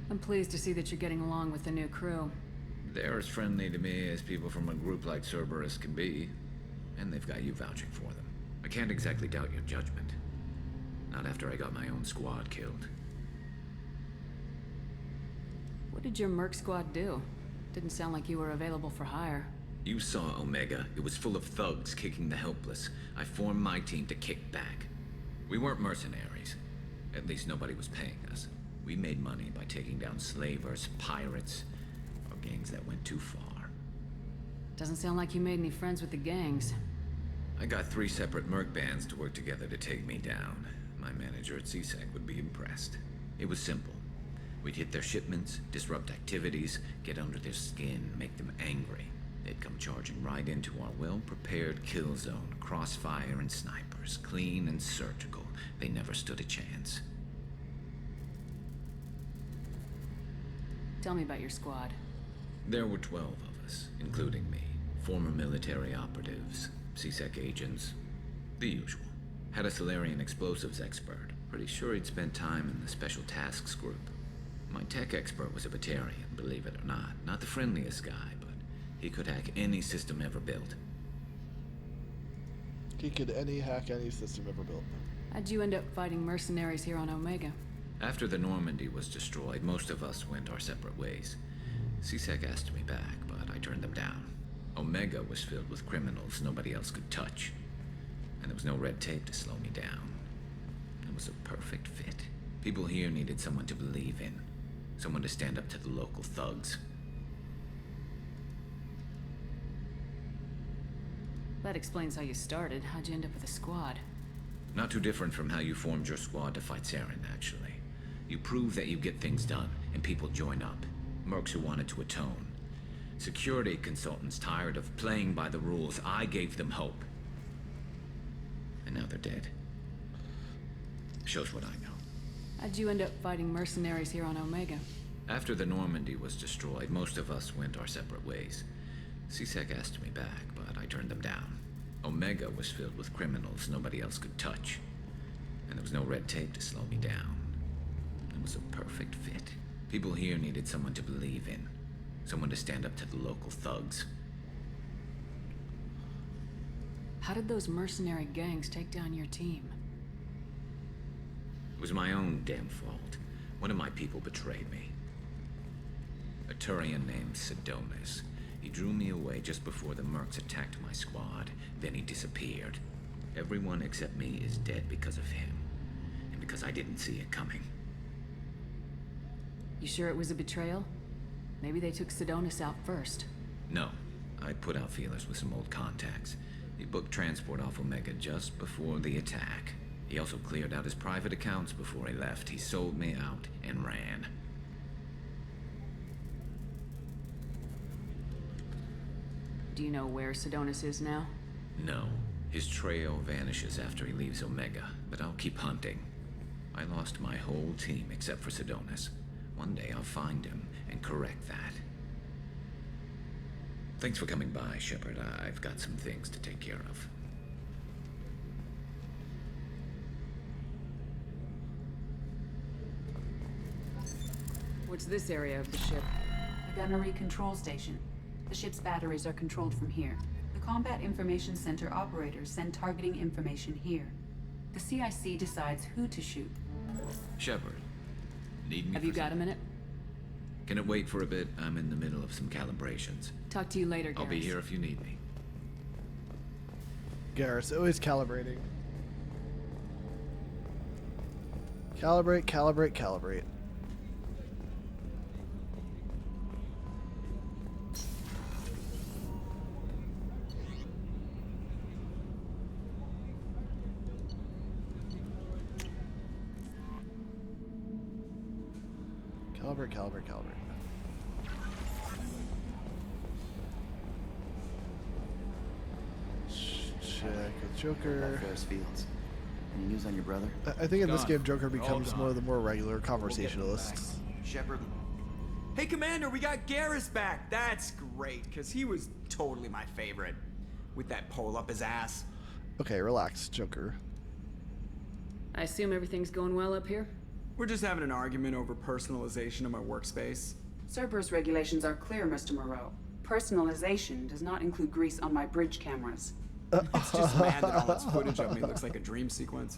I'm pleased to see that you're getting along with the new crew.
They're as friendly to me as people from a group like Cerberus can be. And they've got you vouching for them. I can't exactly doubt your judgment. Not after I got my own squad killed.
What did your merc squad do? Didn't sound like you were available for hire.
You saw Omega. It was full of thugs kicking the helpless. I formed my team to kick back. We weren't mercenaries. At least nobody was paying us. We made money by taking down slavers, pirates, or gangs that went too far.
Doesn't sound like you made any friends with the gangs.
I got 3 separate merc bands to work together to take me down. My manager at CSEC would be impressed. It was simple. We'd hit their shipments, disrupt activities, get under their skin, make them angry. They'd come charging right into our well-prepared kill zone, crossfire and snipers, clean and surgical. They never stood a chance.
Tell me about your squad.
There were 12 of us, including me. Former military operatives, CSEC agents, the usual. Had a Solarian explosives expert. Pretty sure he'd spent time in the Special Tasks Group. My tech expert was a Batarian, believe it or not. Not the friendliest guy, but he could hack any system ever built.
He could hack any system ever built.
How'd you end up fighting mercenaries here on Omega?
After the Normandy was destroyed, most of us went our separate ways. CSEC asked me back, but I turned them down. Omega was filled with criminals nobody else could touch. And there was no red tape to slow me down. It was a perfect fit. People here needed someone to believe in. Someone to stand up to the local thugs.
That explains how you started. How'd you end up with a squad?
Not too different from how you formed your squad to fight Saren, actually. You prove that you get things done, and people join up. Mercs who wanted to atone. Security consultants tired of playing by the rules. I gave them hope. And now they're dead. Shows what I know.
How'd you end up fighting mercenaries here on Omega?
After the Normandy was destroyed, most of us went our separate ways. CSEC asked me back, but I turned them down. Omega was filled with criminals nobody else could touch. And there was no red tape to slow me down. It was a perfect fit. People here needed someone to believe in. Someone to stand up to the local thugs.
How did those mercenary gangs take down your team?
It was my own damn fault. One of my people betrayed me. A Turian named Sidonis. He drew me away just before the mercs attacked my squad. Then he disappeared. Everyone except me is dead because of him. And because I didn't see it coming.
You sure it was a betrayal? Maybe they took Sidonis out first.
No. I put out feelers with some old contacts. He booked transport off Omega just before the attack. He also cleared out his private accounts before he left. He sold me out and ran.
Do you know where Sidonis is now?
No. His trail vanishes after he leaves Omega, but I'll keep hunting. I lost my whole team except for Sidonis. One day I'll find him and correct that. Thanks for coming by, Shepard. I've got some things to take care of.
What's this area of the ship?
The gunnery control station. The ship's batteries are controlled from here. The Combat Information Center operators send targeting information here. The CIC decides who to shoot.
Shepard, need me?
Have you got a minute?
Can it wait for a bit? I'm in the middle of some calibrations.
Talk to you later, Garrus.
I'll be here if you need me.
Garrus, always calibrating. Calibrate, calibrate, calibrate. Calibrate, calibrate, calibrate. Check with Joker.
Ferris Fields. Any news on your brother?
I think in this game, Joker becomes one of the more regular conversationalists.
Shepard. Hey, Commander, we got Garrus back. That's great, because he was totally my favorite. With that pole up his ass.
Okay, relax, Joker.
I assume everything's going well up here?
We're just having an argument over personalization of my workspace.
Cerberus regulations are clear, Mr. Moreau. Personalization does not include grease on my bridge cameras.
It's just mad that all this footage of me looks like a dream sequence.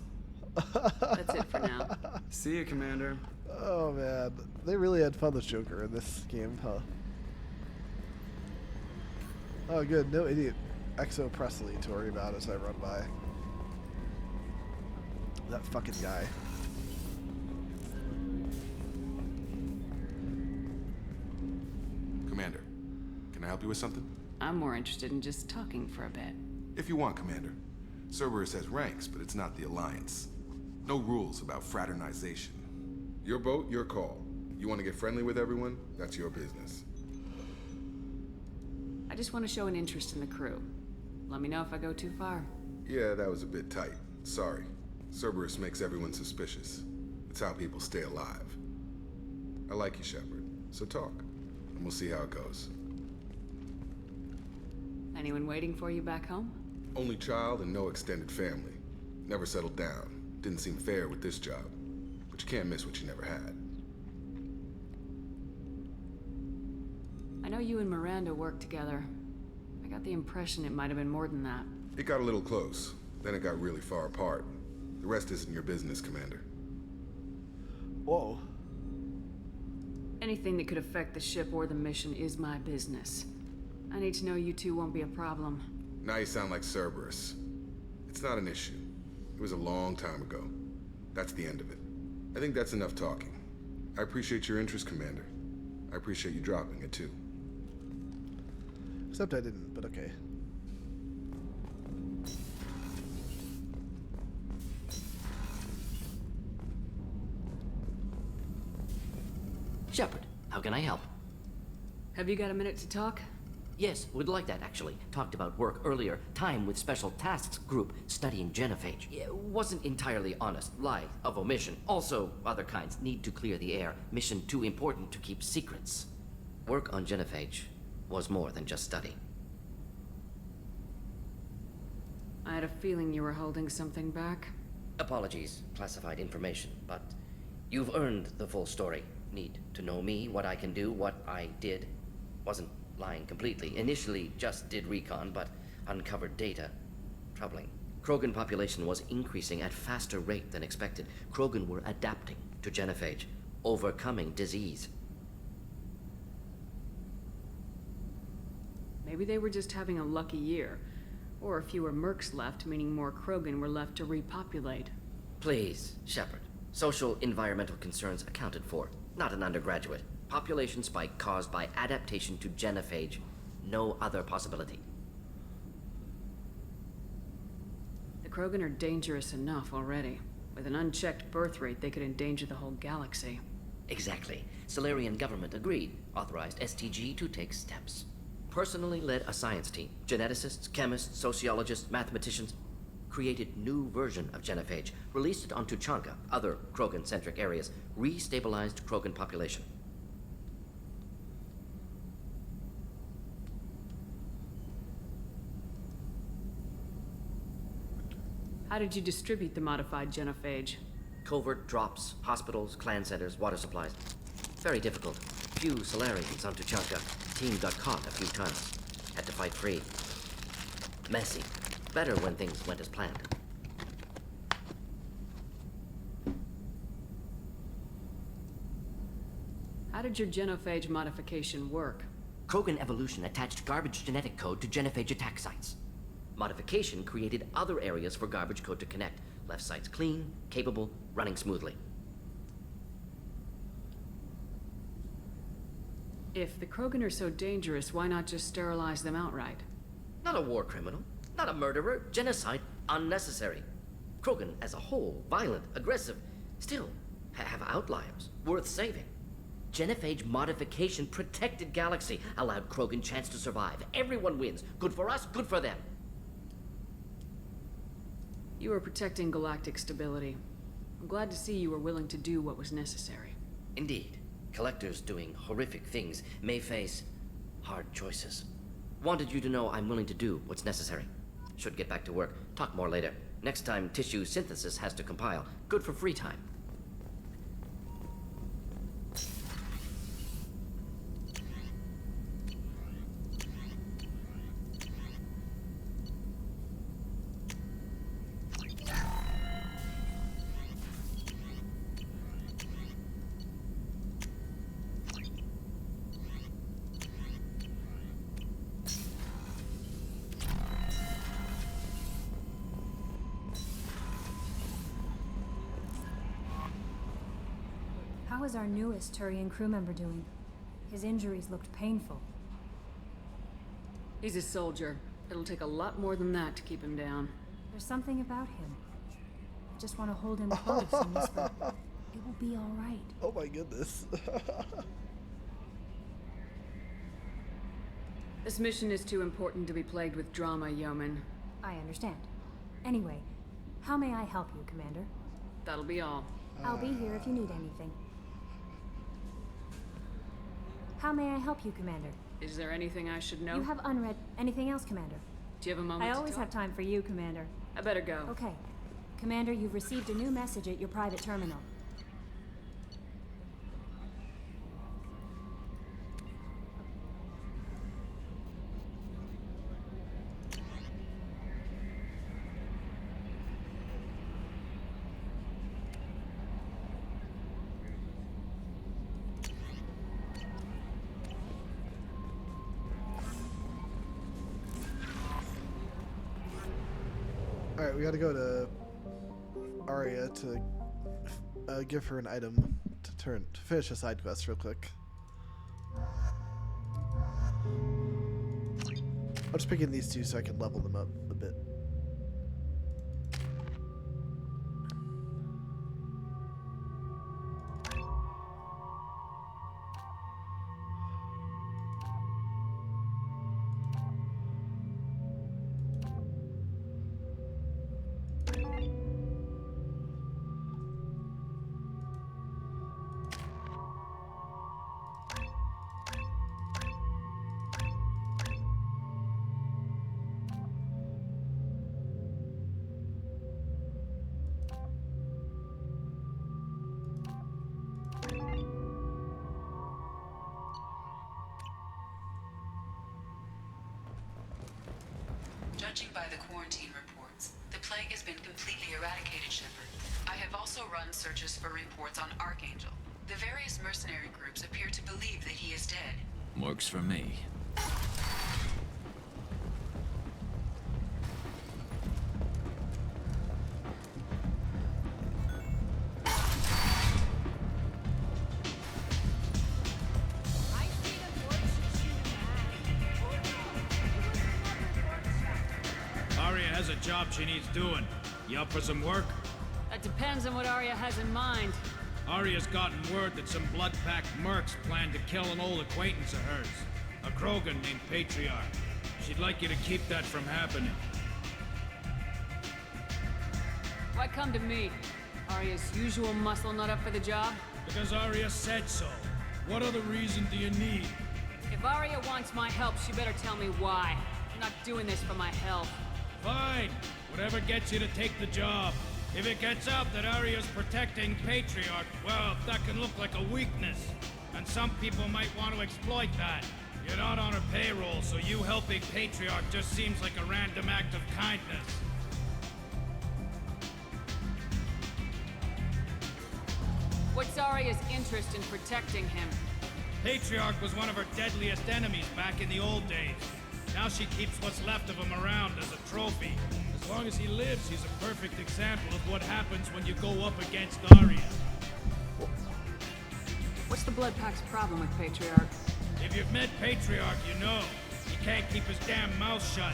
That's it for now.
See you, Commander.
Oh man, they really had fun with Joker in this game, huh? Oh good, no idiot Exo Presley to worry about as I run by. That fucking guy.
Commander, can I help you with something?
I'm more interested in just talking for a bit.
If you want, Commander. Cerberus has ranks, but it's not the Alliance. No rules about fraternization. Your boat, your call. You want to get friendly with everyone? That's your business.
I just want to show an interest in the crew. Let me know if I go too far.
Yeah, that was a bit tight. Sorry. Cerberus makes everyone suspicious. It's how people stay alive. I like you, Shepard. So talk, and we'll see how it goes.
Anyone waiting for you back home?
Only child and no extended family. Never settled down. Didn't seem fair with this job. But you can't miss what you never had.
I know you and Miranda work together. I got the impression it might have been more than that.
It got a little close. Then it got really far apart. The rest isn't your business, Commander.
Whoa.
Anything that could affect the ship or the mission is my business. I need to know you two won't be a problem.
Now you sound like Cerberus. It's not an issue. It was a long time ago. That's the end of it. I think that's enough talking. I appreciate your interest, Commander. I appreciate you dropping it, too.
Except I didn't, but okay.
Shepard, how can I help?
Have you got a minute to talk?
Yes, would like that actually. Talked about work earlier. Time with Special Tasks Group studying genophage. Wasn't entirely honest. Lie of omission. Also, other kinds need to clear the air. Mission too important to keep secrets. Work on genophage was more than just study.
I had a feeling you were holding something back.
Apologies, classified information, but you've earned the full story. Need to know me, what I can do, what I did. Wasn't lying completely. Initially just did recon, but uncovered data. Troubling. Krogan population was increasing at faster rate than expected. Krogan were adapting to genophage, overcoming disease.
Maybe they were just having a lucky year. Or fewer mercs left, meaning more Krogan were left to repopulate.
Please, Shepard. Social environmental concerns accounted for. Not an undergraduate. Population spike caused by adaptation to genophage. No other possibility.
The Krogan are dangerous enough already. With an unchecked birth rate, they could endanger the whole galaxy.
Exactly. Solarian government agreed, authorized STG to take steps. Personally led a science team, geneticists, chemists, sociologists, mathematicians, created new version of genophage, released it on Tuchanka, other Krogan-centric areas, restabilized Krogan population.
How did you distribute the modified genophage?
Covert drops, hospitals, clan centers, water supplies. Very difficult. Few Solarians on Tuchanka. Team got caught a few times. Had to fight free. Messy. Better when things went as planned.
How did your genophage modification work?
Krogan evolution attached garbage genetic code to genophage attack sites. Modification created other areas for garbage code to connect. Left sites clean, capable, running smoothly.
If the Krogan are so dangerous, why not just sterilize them outright?
Not a war criminal, not a murderer, genocide, unnecessary. Krogan as a whole, violent, aggressive, still have outliers, worth saving. Genophage modification protected Galaxy, allowed Krogan chance to survive. Everyone wins. Good for us, good for them.
You were protecting galactic stability. I'm glad to see you were willing to do what was necessary.
Indeed. Collectors doing horrific things may face hard choices. Wanted you to know I'm willing to do what's necessary. Should get back to work. Talk more later. Next time tissue synthesis has to compile. Good for free time.
How is our newest Turian crew member doing? His injuries looked painful.
He's a soldier. It'll take a lot more than that to keep him down.
There's something about him. I just want to hold him close and whisper, it will be all right.
Oh my goodness.
This mission is too important to be plagued with drama, Yeoman.
I understand. Anyway, how may I help you, Commander?
That'll be all.
I'll be here if you need anything. How may I help you, Commander?
Is there anything I should know?
You have unread. Anything else, Commander?
Do you have a moment
I
to
always
talk?
have time for you, Commander.
I better go.
Okay. Commander, you've received a new message at your private terminal.
Alright, we gotta go to Arya to give her an item to finish a side quest real quick. I'm just picking these two so I can level them up a bit.
Judging by the quarantine reports, the plague has been completely eradicated, Shepard. I have also run searches for reports on Archangel. The various mercenary groups appear to believe that he is dead.
Works for me.
Arya has a job she needs doing. You up for some work?
That depends on what Arya has in mind.
Arya's gotten word that some blood-packed mercs plan to kill an old acquaintance of hers. A Krogan named Patriarch. She'd like you to keep that from happening.
Why come to me? Arya's usual muscle not up for the job?
Because Arya said so. What other reason do you need?
If Arya wants my help, she better tell me why. I'm not doing this for my health.
Fine. Whatever gets you to take the job. If it gets out that Arya's protecting Patriarch, well, that can look like a weakness. And some people might want to exploit that. You're not on her payroll, so you helping Patriarch just seems like a random act of kindness.
What's Arya's interest in protecting him?
Patriarch was one of her deadliest enemies back in the old days. Now she keeps what's left of him around as a trophy. As long as he lives, he's a perfect example of what happens when you go up against Arya.
What's the Bloodpack's problem with Patriarch?
If you've met Patriarch, you know. He can't keep his damn mouth shut.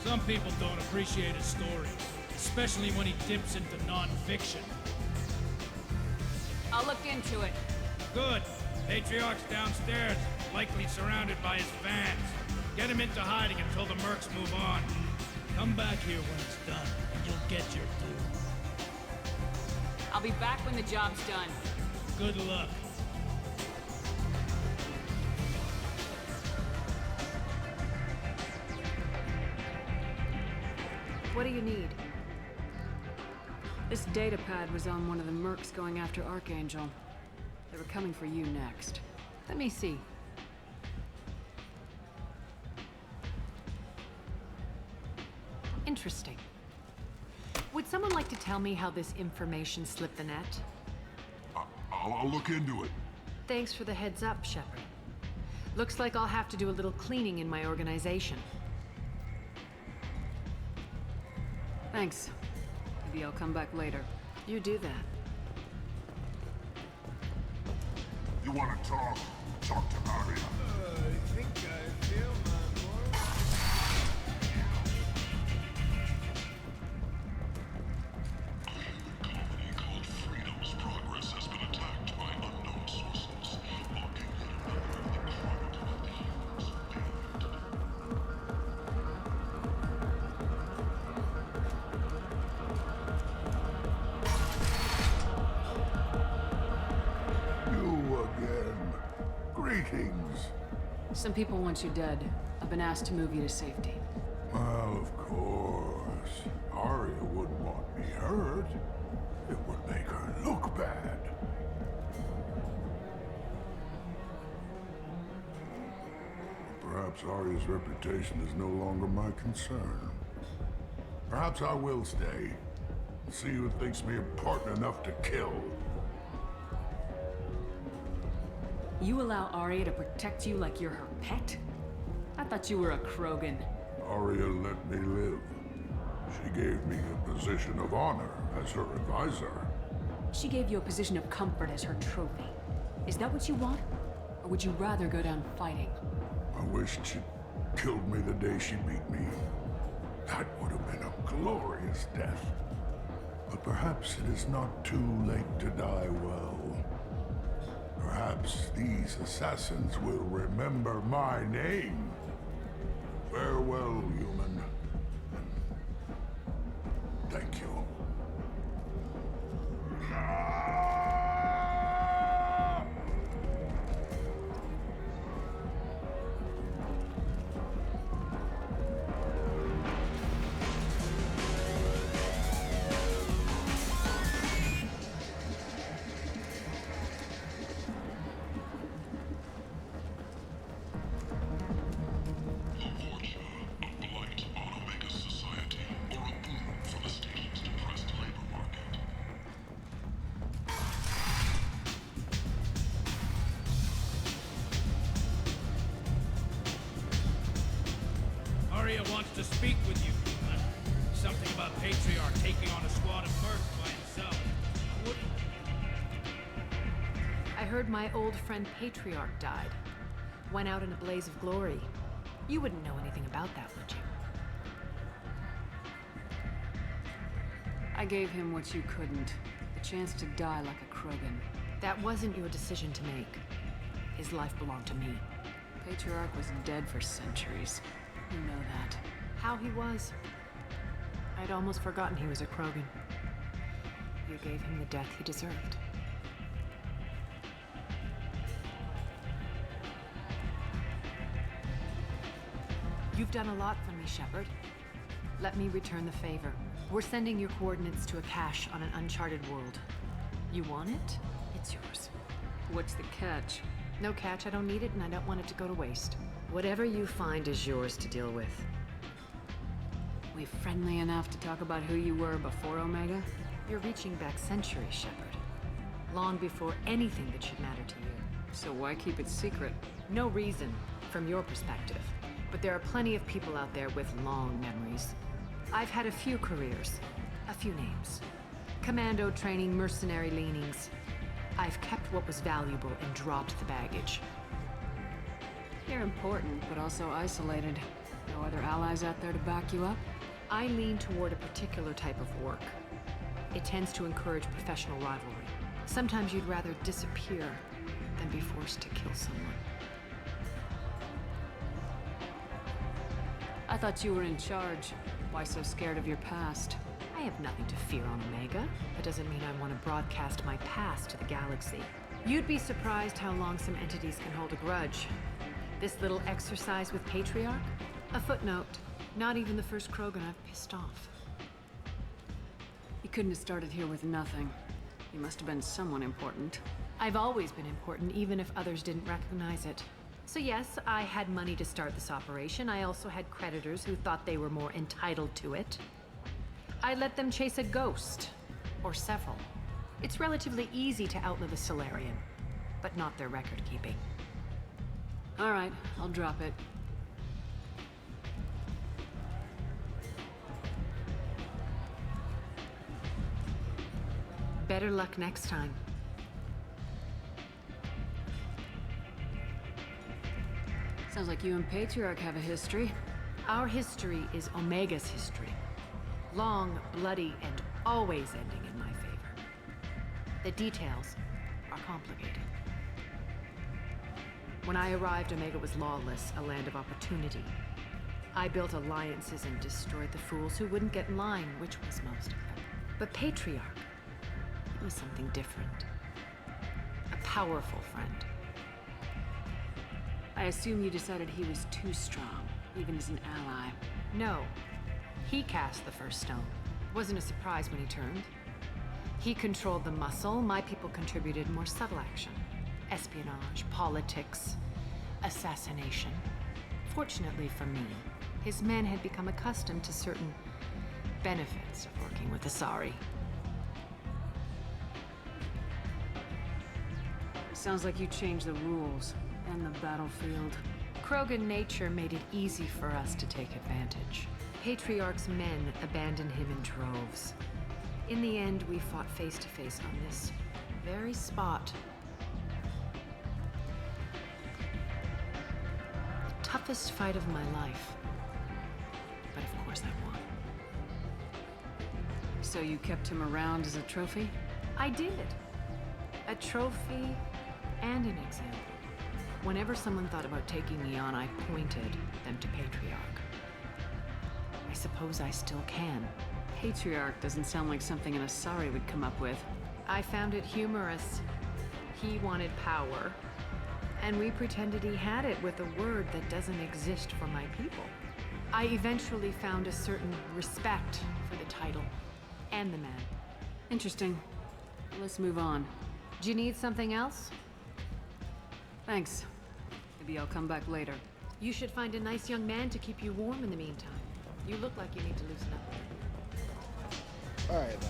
Some people don't appreciate his stories, especially when he dips into non-fiction.
I'll look into it.
Good. Patriarch's downstairs, likely surrounded by his fans. Get him into hiding until the mercs move on. Come back here when it's done, and you'll get your due.
I'll be back when the job's done.
Good luck.
What do you need? This data pad was on one of the mercs going after Archangel. They were coming for you next. Let me see.
Interesting. Would someone like to tell me how this information slipped the net?
I'll look into it.
Thanks for the heads up, Shepard. Looks like I'll have to do a little cleaning in my organization.
Thanks. Maybe I'll come back later.
You do that.
You want to talk? Talk to Arya.
I think I feel my boy.
A colony called Freedom's progress has been attacked by unknown sources, marking yet another in the chronicle of the heroes of
You again. Greetings.
Some people want you dead. I've been asked to move you to safety.
Well, of course. Arya wouldn't want me hurt. It would make her look bad. Perhaps Arya's reputation is no longer my concern. Perhaps I will stay. See who thinks me important enough to kill.
You allow Arya to protect you like you're her pet? I thought you were a Krogan.
Arya let me live. She gave me a position of honor as her advisor.
She gave you a position of comfort as her trophy. Is that what you want? Or would you rather go down fighting?
I wished she'd killed me the day she beat me. That would have been a glorious death. But perhaps it is not too late to die well. Perhaps these assassins will remember my name. Farewell, human. Thank you.
Arya wants to speak with you, human. Something about Patriarch taking on a squad of mercs by himself.
I heard my old friend Patriarch died. Went out in a blaze of glory. You wouldn't know anything about that, would you?
I gave him what you couldn't. The chance to die like a Krogan.
That wasn't your decision to make. His life belonged to me.
Patriarch was dead for centuries. You know that.
How he was. I'd almost forgotten he was a Krogan. You gave him the death he deserved. You've done a lot for me, Shepard. Let me return the favor. We're sending your coordinates to a cache on an uncharted world. You want it? It's yours.
What's the catch?
No catch, I don't need it, and I don't want it to go to waste. Whatever you find is yours to deal with.
We friendly enough to talk about who you were before Omega?
You're reaching back centuries, Shepard. Long before anything that should matter to you.
So why keep it secret?
No reason, from your perspective. But there are plenty of people out there with long memories. I've had a few careers, a few names. Commando training, mercenary leanings. I've kept what was valuable and dropped the baggage.
You're important, but also isolated. No other allies out there to back you up?
I lean toward a particular type of work. It tends to encourage professional rivalry. Sometimes you'd rather disappear than be forced to kill someone.
I thought you were in charge. Why so scared of your past?
I have nothing to fear on Omega. That doesn't mean I want to broadcast my past to the galaxy. You'd be surprised how long some entities can hold a grudge. This little exercise with Patriarch? A footnote. Not even the first Krogan I've pissed off.
You couldn't have started here with nothing. You must have been someone important.
I've always been important, even if others didn't recognize it. So yes, I had money to start this operation. I also had creditors who thought they were more entitled to it. I let them chase a ghost, or several. It's relatively easy to outlive a Solarian, but not their record keeping.
All right, I'll drop it.
Better luck next time.
Sounds like you and Patriarch have a history.
Our history is Omega's history. Long, bloody, and always ending in my favor. The details are complicated. When I arrived, Omega was lawless, a land of opportunity. I built alliances and destroyed the fools who wouldn't get in line, which was most of them. But Patriarch, he was something different. A powerful friend.
I assume you decided he was too strong, even as an ally.
No. He cast the first stone. Wasn't a surprise when he turned. He controlled the muscle. My people contributed more subtle action. Espionage, politics, assassination. Fortunately for me, his men had become accustomed to certain benefits of working with Asari.
Sounds like you changed the rules and the battlefield.
Krogan nature made it easy for us to take advantage. Patriarch's men abandoned him in droves. In the end, we fought face to face on this very spot. The toughest fight of my life. But of course I won.
So you kept him around as a trophy?
I did. A trophy and an example. Whenever someone thought about taking me on, I pointed them to Patriarch. I suppose I still can.
Patriarch doesn't sound like something an Asari would come up with.
I found it humorous. He wanted power, and we pretended he had it with a word that doesn't exist for my people. I eventually found a certain respect for the title and the man.
Interesting. Let's move on.
Do you need something else?
Thanks. Maybe I'll come back later.
You should find a nice young man to keep you warm in the meantime. You look like you need to loosen up.
Alright now.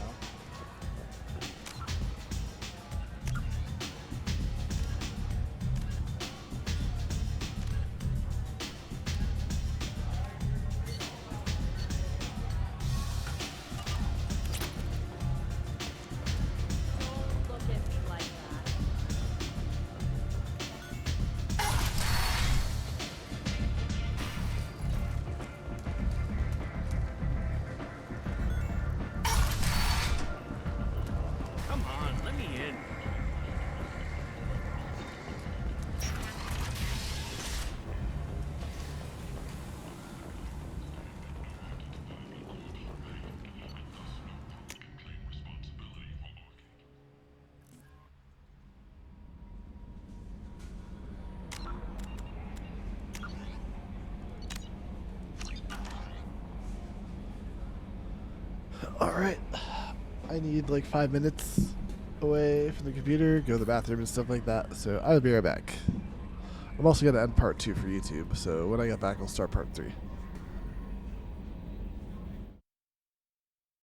Alright. I need like 5 minutes away from the computer, go to the bathroom and stuff like that, so I'll be right back. I'm also going to end part 2 for YouTube, so when I get back I'll start part 3.